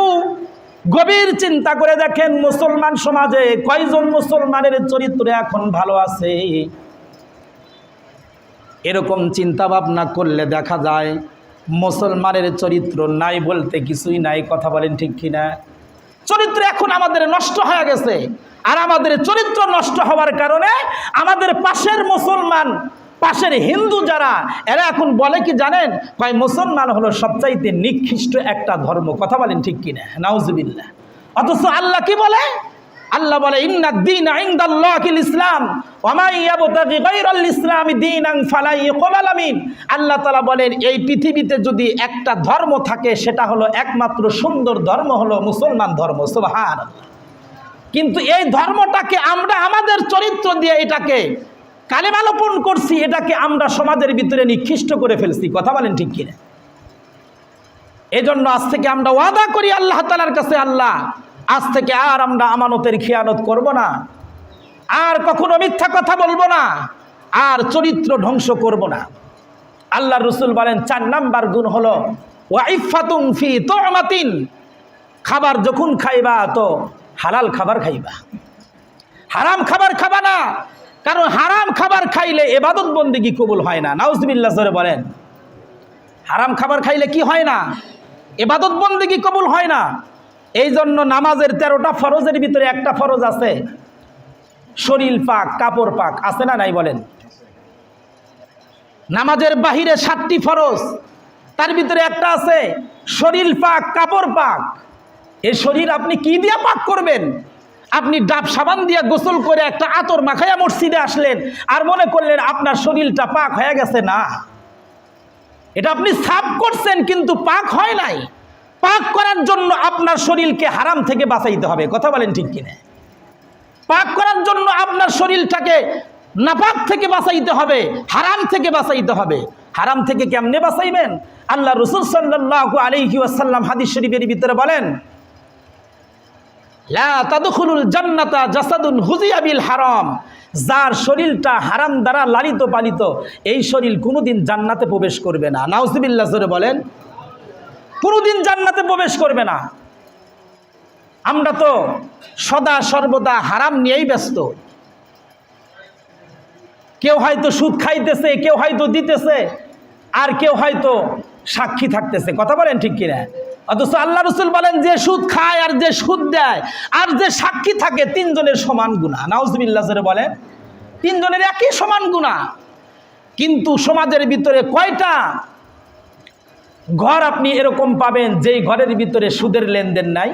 গভীর চিন্তা করে দেখেন, মুসলমান সমাজে কয়জন মুসলমানের চরিত্র এখন ভালো আছে? এরকম চিন্তা ভাবনা করলে দেখা যায় মুসলমানের চরিত্র নাই বলতে কিছুই নাই। কথা বলেন ঠিক কিনা? চরিত্র এখন আমাদের নষ্ট হয়ে গেছে, আর আমাদের চরিত্র নষ্ট হওয়ার কারণে আমাদের পাশের মুসলমান, পাশের হিন্দু যারা, এরা এখন বলে কি জানেন? কয় মুসলমান হলো সবচাইতে নিকৃষ্ট একটা ধর্ম। কথা বলেন ঠিক কিনা? নাউজুবিল্লাহ। অথচ আল্লাহ কি বলে? আল্লাহ বলে, ইন্নাদ দীনা ইনদাল্লাহিল ইসলাম ওয়া মান ইয়াবতাগি গায়রাল ইসলামি দীনান ফালা ইউকবালা মিন। আল্লাহ তাআলা বলেন, এই পৃথিবীতে যদি একটা ধর্ম থাকে, সেটা হলো একমাত্র সুন্দর ধর্ম হলো মুসলমান ধর্ম। সুবহানাল্লাহ। কিন্তু এই ধর্মটাকে আমরা আমাদের চরিত্র দিয়ে এটাকে কালেমা লোপন করছি, এটাকে আমরা সমাজের ভিতরে নিকৃষ্ট করে ফেলছি। কথা বলেন ঠিক কিনা? এজন্য আজ থেকে আমরা ওয়াদা করি আল্লাহ তাআলার কাছে, আল্লাহ আজ থেকে আর আমরা আমানতের খিয়ানত করব না, আর কখনো মিথ্যা কথা বলবো না, আর চরিত্র ধ্বংস করব না। আল্লাহ রসুল বলেন 4 নাম্বার গুণ হলো ওয়াইফাতুন ফি তুমাতিন, খাবার যখন খাইবা তো হালাল খাবার খাইবা, হারাম খাবার খাবা না। কারণ হারাম খাবার খাইলে ইবাদত বন্দেগী কবুল হয় না। নাউজুবিল্লাহ জোরে বলেন। হারাম খাবার খাইলে কি হয় না? ইবাদত বন্দেগী কবুল হয় না। এই জন্য নামাজের 13টা ফরজের ভিতরে একটা ফরজ আছে শরীর পাক, কাপড় পাক, আছে না নাই বলেন? নামাজের বাহিরে 7টি ফরজ, তার ভিতরে একটা আছে শরীর পাক, কাপড় পাক। এই শরীর আপনি কি দিয়ে পাক করবেন? আপনি ডাব সাবান দিয়ে গোসল করে একটা আতর মাখায়া মসজিদে আসলেন আর মনে করলেন আপনার শরীরটা পাক হয়ে গেছে, না। এটা আপনি সাফ করছেন কিন্তু পাক হয় নাই। পাক করার জন্য আপনার শরীরকে হারাম থেকে বাঁচাইতে হবে। কথা বলেন ঠিক কিনা? পাক করার জন্য আপনার শরীরটাকে নাপাক থেকে বাঁচাইতে হবে, হারাম থেকে বাঁচাইতে হবে। হারাম থেকে কেমনে বাঁচাইবেন? আল্লাহ রাসূল সাল্লাল্লাহু আলাইহি ওয়াসাল্লাম হাদিস শরীফের ভিতরে বলেন, লা তাদখুলুল জান্নাতা জাসাদুন হুজিয়া বিল হারাম, যার শরীরটা হারাম দ্বারা লালিত পালিত, এই শরীর কোনোদিন জান্নাতে প্রবেশ করবে না। নাউজুবিল্লাহ জোরে বলেন। কোনোদিন জান্নাতে প্রবেশ করবে না। আমরা তো সদা সর্বদা হারাম নিয়েই ব্যস্ত। কেউ হয়তো সুদ খাইতেছে, কেউ হয়তো দিতেছে, আর কেউ হয়তো সাক্ষী থাকতেছে। কথা বলেন ঠিক কিনা? অথচ আল্লাহ রসুল বলেন যে সুদ খায় আর যে সুদ দেয় আর যে সাক্ষী থাকে 3 জনের সমান গুনাহ। নাউজুবিল্লাহ জোরে বলেন। 3 জনের একই সমান গুনাহ। কিন্তু সমাজের ভিতরে কয়টা ঘর আপনি এরকম পাবেন যেই ঘরের ভিতরে সুদের লেনদেন নাই?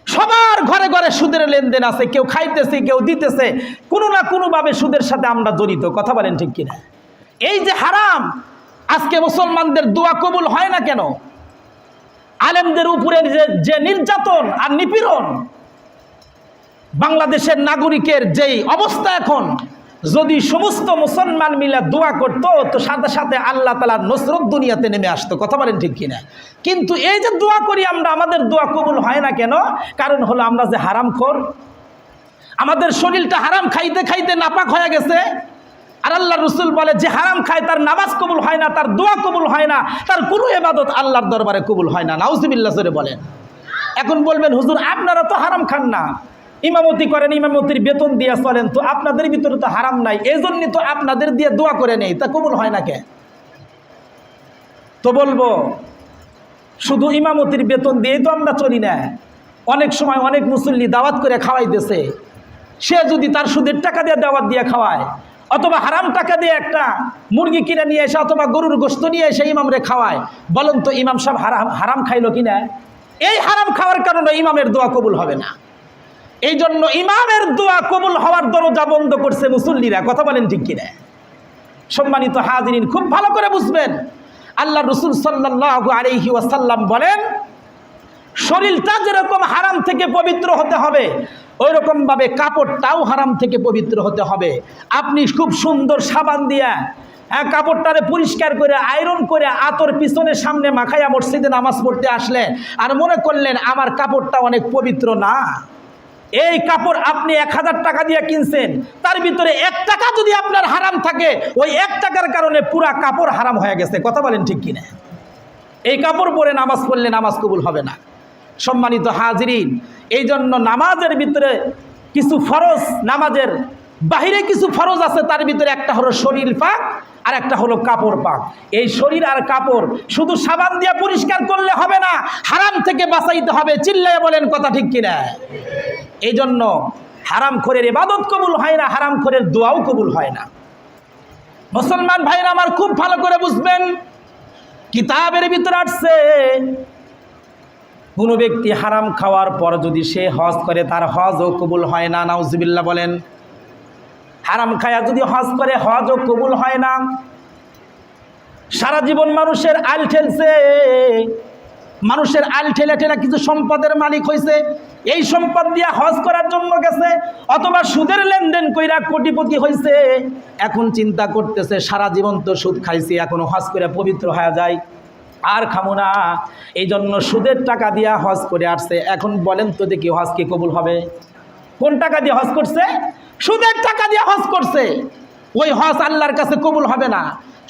সবার ঘরে ঘরে সুদের লেনদেন আছে। কেউ খাইতেছে, কেউ দিতেছে, কোনো না কোনোভাবে সুদের সাথে আমরা জড়িত। কথা বলেন ঠিক কিনা? এই যে হারাম, আজকে মুসলমানদের দোয়া কবুল হয় না কেন? আলেমদের উপরে যে নির্যাতন আর নিপীড়ন, বাংলাদেশের নাগরিকের যেই অবস্থা এখন, যদি সমস্ত মুসলমান মিলে দোয়া করতো তো সাথে সাথে আল্লাহ তাআলার নসরত দুনিয়াতে নেমে আসতো। কথা বলেন ঠিক কিনা? কিন্তু এই যে দোয়া করি আমরা, আমাদের দোয়া কবুল হয় না কেন? কারণ হলো আমরা যে হারামখোর, আমাদের শরীরটা হারাম খাইতে খাইতে নাপাক হয়ে গেছে। আর আল্লাহ রসুল বলে যে হারাম খায় তার নামাজ কবুল হয় না, তার দোয়া কবুল হয় না, তার কোনো ইবাদত আল্লাহর দরবারে কবুল হয় না। নাউজুবিল্লাহ জোরে বলেন। এখন বলবেন হুজুর আপনারা তো হারাম খান না, ইমামতি করেন, ইমামতির বেতন দিয়ে চলেন, তো আপনাদের ভিতরে তো হারাম নাই, এই জন্যই তো আপনাদের দিয়ে দোয়া করে নেই, তা কবুল হয় না কে? তো বলবো শুধু ইমামতির বেতন দিয়েই তো আমরা চলি না। অনেক সময় অনেক মুসল্লি দাওয়াত করে খাওয়াইতেছে, সে যদি তার সুদের টাকা দিয়ে দাওয়াত দিয়ে খাওয়ায়, অথবা হারাম টাকা দিয়ে একটা মুরগি কিনে নিয়ে এসে অথবা গরুর গোশত নিয়ে এসে ইমামরে খাওয়ায়, বলেন তো ইমাম সাহেব হারাম খাইলো কিনা? এই হারাম খাওয়ার কারণে ইমামের দোয়া কবুল হবে না। এই জন্য ইমামের দোয়া কবুল হওয়ার দরজা বন্ধ করছে মুসল্লিরা। কথা বলেন ঠিক কিনা? সম্মানিত হাজিরিন, খুব ভালো করে বুঝবেন, আল্লাহ রাসূল সাল্লাল্লাহু আলাইহি ওয়াসাল্লাম বলেন, শরীরটা যেরকম হারাম থেকে পবিত্র হতে হবে, ওই রকম ভাবে কাপড়টাও হারাম থেকে পবিত্র হতে হবে। আপনি খুব সুন্দর সাবান দিয়া কাপড়টারে পরিষ্কার করে আয়রন করে আতর পিছনের সামনে মাখাইয়া মসজিদে নামাজ পড়তে আসলেন আর মনে করলেন আমার কাপড়টা অনেক পবিত্র না। এই কাপড় আপনি 1000 টাকা দিয়ে কিনছেন, তার ভিতরে 1 টাকা যদি আপনার হারাম থাকে, ওই 1 টাকার কারণে পুরা কাপড় হারাম হয়ে গেছে। কথা বলেন ঠিক কিনা? এই কাপড় পরে নামাজ পড়লে নামাজ কবুল হবে না। সম্মানিত হাজিরিন, এই জন্য নামাজের ভিতরে কিছু ফরজ, নামাজের বাহিরে কিছু ফরজ আছে, তার ভিতরে একটা হলো শরীর পাক আর একটা হলো কাপড় পাক। এই শরীর আর কাপড় শুধু সাবান দিয়ে পরিষ্কার করলে হবে না, হারাম থেকে বাঁচাইতে হবে। চিল্লায় বলেন কথা ঠিক কিনা? এই জন্য হারামখোরের ইবাদত কবুল হয় না, হারামখোরের দোয়াও কবুল হয় না। মুসলমান ভাইরা আমার খুব ভালো করে বুঝবেন, কিতাবের ভিতরে আসছে কোনো ব্যক্তি হারাম খাওয়ার পর যদি সে হজ করে তার হজও কবুল হয় না। নাউজুবিল্লাহ বলেন। হারাম খায়া যদি হজ করে হজও কবুল হয় না। সারা জীবন মানুষের আইল ঠেলছে, মানুষের আল ঠেলা ঠেলা কিছু সম্পদের মালিক হয়েছে, এই সম্পদ দিয়ে হজ করার জন্য গেছে, অথবা সুদের লেনদেন কইরা কোটিপতি হয়েছে, এখন চিন্তা করতেছে সারা জীবন তো সুদ খাইছি, এখন হজ করে পবিত্র হয়ে যায়, আর খামো না, এই জন্য সুদের টাকা দিয়া হজ করে আসছে। এখন বলেন তো দেখি হজ কি কবুল হবে? কোন টাকা দিয়ে হজ করছে? সুদের টাকা দিয়ে হজ করছে। ওই হজ আল্লাহর কাছে কবুল হবে না।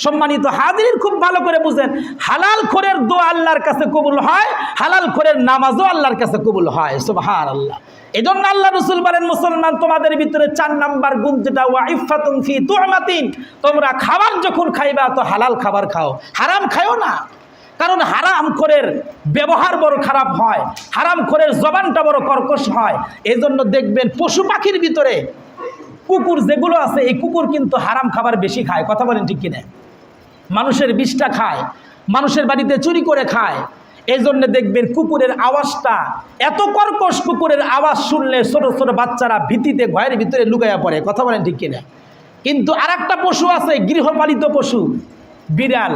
সম্মানিত হাজির, খুব ভালো করে বুঝেন, হালাল খোরের দোয়া আল্লাহর কাছে কবুল হয়, হালাল খোরের নামাজও আল্লাহর কাছে কবুল হয়। সুবহানাল্লাহ। এই জন্য আল্লাহ রাসূল বলেন, মুসলমান তোমাদের ভিতরে 4 নাম্বার গুণ যেটা, ওয়া ইফাতুন ফি তু'মাতিন, তোমরা খাবার যখন খাইবা তো হালাল খাবার খাও, হারাম খাও না। কারণ হারাম খোরের ব্যবহার বড় খারাপ হয়, হারাম খোরের জবানটা বড় কর্কশ হয়। এই জন্য দেখবেন পশু পাখির ভিতরে কুকুর যেগুলো আছে, এই কুকুর কিন্তু হারাম খাবার বেশি খায়। কথা বলেন ঠিক কিনা? মানুষের বিষটা খায়, মানুষের বাড়িতে চুরি করে খায়। এই জন্য দেখবেন কুকুরের আওয়াজটা এত কর্কশ, কুকুরের আওয়াজ শুনলে ছোট ছোট বাচ্চারা ভীতিতে ঘরের ভিতরে লুকাইয়া পড়ে। কথা বলেন ঠিক কিনা? কিন্তু আর একটা পশু আছে, গৃহপালিত পশু, বিড়াল।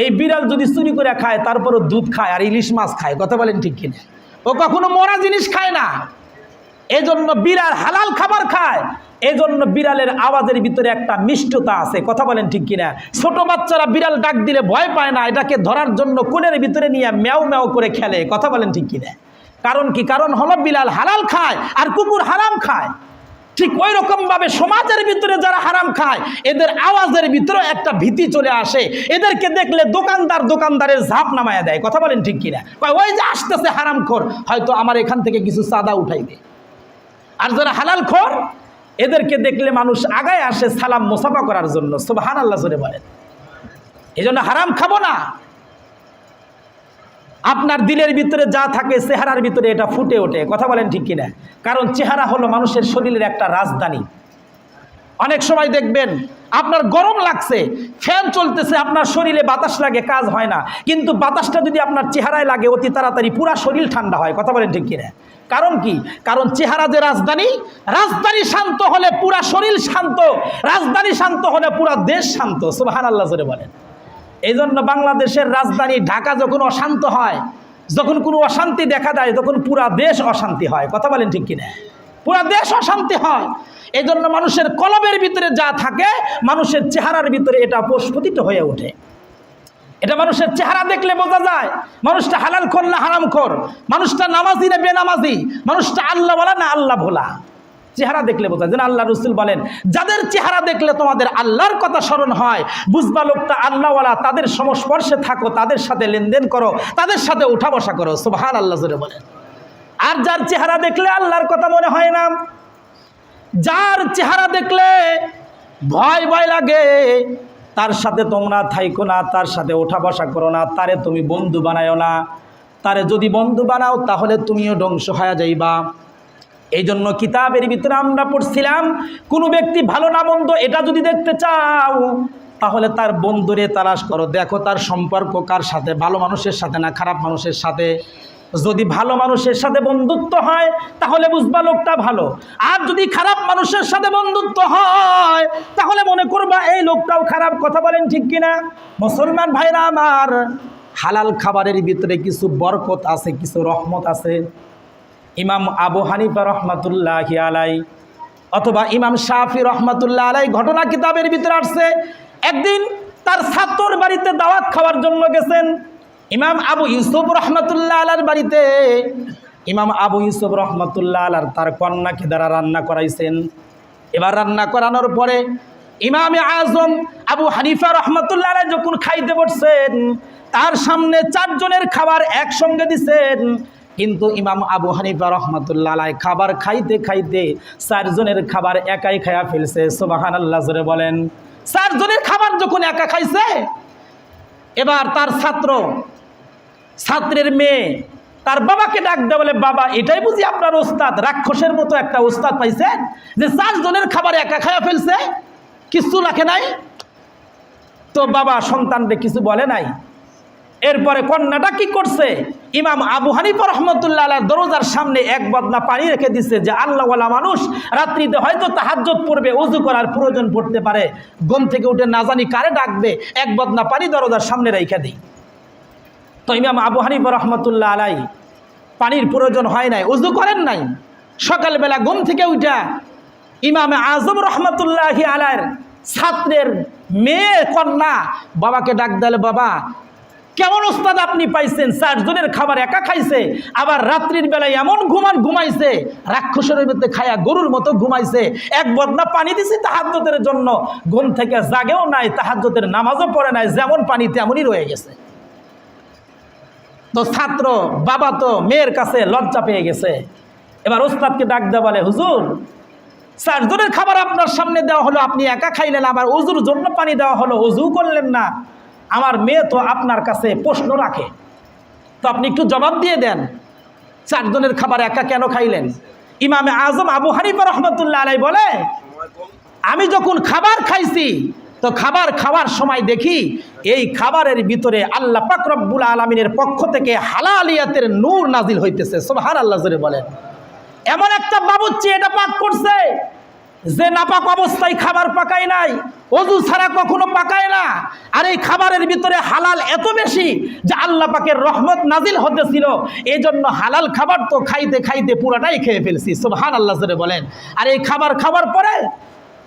এই বিড়াল যদি চুরি করে খায় তারপরও দুধ খায় আর ইলিশ মাছ খায়। কথা বলেন ঠিক কিনা? ও কখনো মরা জিনিস খায় না। এই জন্য বিড়াল হালাল খাবার খায়। এই জন্য বিড়ালের আওয়াজের ভিতরে একটা মিষ্টতা আছে। কথা বলেন ঠিক কিনা? ছোট বাচ্চারা বিড়াল ডাক দিলে ভয় পায় না, এটাকে ধরার জন্য কোলের ভিতরে নিয়ে ম্যাও ম্যাও করে খেলে। কথা বলেন ঠিক কিনা? কারণ কি? কারণ হলো বিড়াল হালাল খায় আর কুকুর হারাম খায়। ঠিক ওই রকম ভাবে সমাজের ভিতরে যারা হারাম খায়, এদের আওয়াজের ভিতরে একটা ভীতি চলে আসে। এদেরকে দেখলে দোকানদারের ঝাঁপ নামায়া দেয়। কথা বলেন ঠিক কিনা? ওই যে আসতেছে হারামখোর, হয়তো আমার এখান থেকে কিছু চাঁদা উঠাইবে। আর যারা হালাল খোর, এদেরকে দেখলে মানুষ আগায় আসে সালাম মুসাফা করার জন্য। সুবহানাল্লাহ জোরে বলেন। এই জন্য হারাম খাবো না। আপনার দিলের ভিতরে যা থাকে চেহারার ভিতরে এটা ফুটে ওঠে। কথা বলেন ঠিক কিনা? কারণ চেহারা হলো মানুষের শরীরের একটা রাজধানী। অনেক সময় দেখবেন আপনার গরম লাগছে, ফ্যান চলতেছে, আপনার শরীরে বাতাস লাগে, কাজ হয় না। কিন্তু বাতাসটা যদি আপনার চেহারায় লাগে অতি তাড়াতাড়ি পুরা শরীর ঠান্ডা হয়। কথা বলেন ঠিক কিনা? কারণ কি? কারণ চেহারা যে রাজধানী, রাজধানী শান্ত হলে পুরা শরীর শান্ত, রাজধানী শান্ত হলে পুরা দেশ শান্ত। সুবহানাল্লাহ জোরে বলেন। এই জন্য বাংলাদেশের রাজধানী ঢাকা যখন অশান্ত হয়, যখন কোনো অশান্তি দেখা দেয়, তখন পুরা দেশ অশান্তি হয়। কথা বলেন ঠিক কিনা? পুরা দেশ অশান্তি হয়। এই জন্য মানুষের কলবের ভিতরে যা থাকে, মানুষের চেহারার ভিতরে এটা প্রস্ফুটিত হয়ে ওঠে। এটা মানুষের চেহারা দেখলে বোঝা যায় মানুষটা হালাল খোর না হারাম খোর, মানুষটা নামাজি না বেনামাজি, মানুষটা আল্লাহ বলা না আল্লাহ ভোলা। চেহারা দেখলে বোঝা যায়। আল্লাহ রাসূল বলেন, যাদের চেহারা দেখলে তোমাদের আল্লাহর কথা স্মরণ হয়, বুঝবা লোকটা আল্লাহওয়ালা, তাদের সংস্পর্শে থাকো, তাদের সাথে লেনদেন করো, তাদের সাথে উঠা বসা করো। সুবহানাল্লাহ জোরে বলেন। আর যার চেহারা দেখলে আল্লাহর কথা মনে হয় না, যার চেহারা দেখলে ভয় ভয় লাগে, তার সাথে তোমরা থাইকো না, তার সাথে ওঠা বসা করো না, তারে তুমি বন্ধু বানায়ো না। তারে যদি বন্ধু বানাও তাহলে তুমিও ধ্বংস হয়ে যাইবা। এই জন্য কিতাবের ভিতরে আমরা পড়ছিলাম, কোনো ব্যক্তি ভালো না মন্দ এটা যদি দেখতে চাও, তাহলে তার বন্ধুরে তালাশ করো, দেখো তার সম্পর্ক কার সাথে, ভালো মানুষের সাথে না খারাপ মানুষের সাথে। যদি ভালো মানুষের সাথে বন্ধুত্ব হয় তাহলে বুঝবা লোকটা ভালো, আর যদি খারাপ মানুষের সাথে বন্ধুত্ব হয় তাহলে মনে করবা এই লোকটাও খারাপ। কথা বলেন ঠিক কিনা? মুসলমান ভাইরা আমার, হালাল খাবারের ভিতরে কিছু বরকত আছে, কিছু রহমত আছে। ইমাম আবু হানিফা রহমাতুল্লাহি আলাই অথবা ইমাম শাফি রহমাতুল্লাহ আলাই ঘটনা কিতাবের ভিতরে আসছে, একদিন তার ছাত্রর বাড়িতে দাওয়াত খাওয়ার জন্য গেছেন। ইমাম আবু ইউসুফ রহমাতুল্লাহ আলার বাড়িতে ইমাম আবু ইউসুফ রহমাতুল্লাহ আলার তার কন্যাকে দ্বারা রান্না করাইছেন। এবার রান্না করানোর পরে ইমামে আজম আবু হানিফা রহমাতুল্লাহ আলাই যখন খাইতে বসছেন, তার সামনে 4 জনের খাবার একসঙ্গে দিছেন। কিন্তু ইমাম আবু হানিফা রহমাতুল্লাহ আলাই খাবার খাইতে খাইতে 4 জনের খাবার একাই খায়া ফেলছে। সুবহানাল্লাহ জোরে বলেন। 4 জনের খাবার যখন একা খাইছে, এবার তার ছাত্রের মেয়ে তার বাবাকে ডাক দেয়, বলে বাবা এটাই বুঝি আপনার ওস্তাদ? রাক্ষসের মতো একটা ওস্তাদ পাইছেন যে 4 জনের খাবার একা খায়া ফেলছে, কিছু রাখে নাই। তো বাবা সন্তানকে কিছু বলে নাই। এরপরে কন্যাটা কি করছে, ইমাম আবু হানিফা রহমাতুল্লাহ আলাইহির দরজার সামনে 1 বদনা পানি রেখে দিচ্ছে, যে আল্লাহওয়ালা মানুষ রাত্রিতে হয়তো তাহাজ্জুদ পড়বে, ওযু করার প্রয়োজন পড়তে পারে, ঘুম থেকে উঠে না জানি কারে ডাকবে, 1 বদনা পানি দরজার সামনে রেখে দিই। তো ইমাম আবু হানিফা রহমতুল্লাহ আলাই পানির প্রয়োজন হয় নাই, ওযু করেন নাই। সকালবেলা ঘুম থেকে উঠা ইমাম আজম রহমতুল্লাহি আলাইর ছাত্রের মেয়ে কন্যা বাবাকে ডাক দিলে, বাবা কেমন ওস্তাদ আপনি পাইছেন, 4 জনের খাবার একা খাইছে, আবার রাত্রির বেলায় এমন ঘুমাইছে, রাক্ষসের মধ্যে খায়া গরুর মতো ঘুমাইছে, এক বদনা পানি দিছি তাহাজ্জুদের জন্য, ঘুম থেকে জাগেও নাই, তাহাজ্জুদের নামাজও পড়ে নাই, যেমন পানি তেমনই রয়ে গেছে। তো ছাত্র বাবা তো মেয়ের কাছে লজ্জা পেয়ে গেছে। এবার ওস্তাদকে ডাক দেওয়া বলে, হুজুর 4 জনের খাবার আপনার সামনে দেওয়া হলো, আপনি একা খাইলেন, আবার ওযুর জন্য পানি দেওয়া হলো, ওযু করলেন না। আমার মেয়ে তো আপনার কাছে প্রশ্ন রাখে, তো আপনি একটু জবাব দিয়ে দেন, 4 জনের খাবার একা কেন খাইলেন? ইমামে আজম আবু হানিফা রহমতুল্লাহ আলাই বলে, আমি যখন খাবার খাইছি তো খাবার খাওয়ার সময় দেখি এই খাবারের ভিতরে আল্লাহ পাক রব্বুল আলামিনের পক্ষ থেকে হালালিয়াতের নূর নাজিল হইতেছে। সুবহানাল্লাহ জোরে বলেন। এমন একটা বাবুর্চি এটা পাক করছে যে নাপাক অবস্থায় খাবার পাকায় নাই, ওযু ছাড়া কখনো পাকায় না, আর এই খাবারের ভিতরে হালাল এত বেশি যে আল্লাহ পাকের রহমত নাজিল হতেছিল, এই জন্য হালাল খাবার তো খাইতে খাইতে পুরাটাই খেয়ে ফেলছি। সুবহানাল্লাহ জোরে বলেন। আর এই খাবার খাওয়ার পরে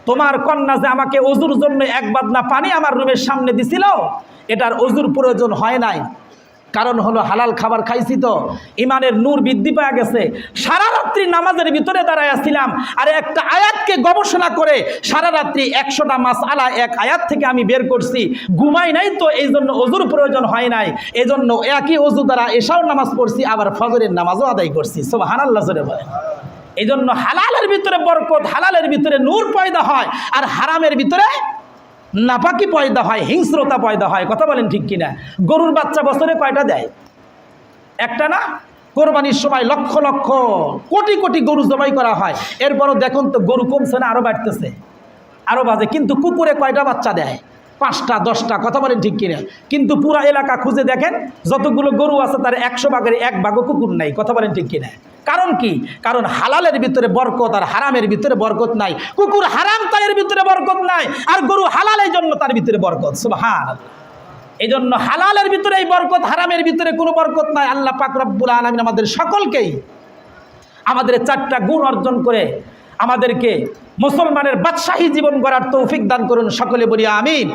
তোমার কন্যা যে আমাকে ওযুর জন্য 1 বাদনা পানি আমার রুমের সামনে দিছিল, এটার ওযুর প্রয়োজন হয় নাই, কারণ হলো হালাল খাবার খাইছি তো ইমানের নূর বৃদ্ধি পাওয়া গেছে। সারা রাত্রি নামাজের ভিতরে দাঁড়ায় ছিলাম, আর একটা আয়াতকে গবেষণা করে সারা রাত্রি 100টা মাসআলা এক আয়াত থেকে আমি বের করছি, ঘুমাই নাই তো এই জন্য ওযুর প্রয়োজন হয় নাই, এই জন্য একই ওযু দ্বারা এশার নামাজ পড়ছি, আবার ফজরের নামাজও আদায় করছি। সুবহানাল্লাহ জোরে বলেন। এই জন্য হালালের ভিতরে বরকত, হালালের ভিতরে নূর পয়দা হয়, আর হারামের ভিতরে নাপাকি পয়দা হয়, হিংস্রতা পয়দা হয়। কথা বলেন ঠিক কিনা? গরুর বাচ্চা বছরে কয়টা দেয়? একটা না? কোরবানির সময় লক্ষ লক্ষ কোটি কোটি গরু জবাই করা হয়, এরপরও দেখুন তো গরু কমছে না, আরো বাড়তেছে, আরো বাজে। কিন্তু কুকুরে কয়টা বাচ্চা দেয়? 5টা 10টা। কথা বলেন ঠিক কিনা? কিন্তু পুরা এলাকা খুঁজে দেখেন, যতগুলো গরু আছে তার 100 ভাগের 1 ভাগও কুকুর নাই। কথা বলেন ঠিক কিনা? কারণ কি? কারণ হালালের ভিতরে বরকত আর হারামের ভিতরে বরকত নাই। কুকুর হারাম তাই এর ভিতরে বরকত নাই, আর গরু হালাল এই জন্য তার ভিতরে বরকত। সুবহানাল্লাহ। এই জন্য হালালের ভিতরে এই বরকত, হারামের ভিতরে কোনো বরকত নাই। আল্লাহ পাক রব্বুল আলামিন আমাদের সকলকেই আমাদের 4টা গুণ অর্জন করে আমাদেরকে মুসলমানের বাদশাহী জীবন গড়ার তৌফিক দান করুন। সকলে বলি আমিন।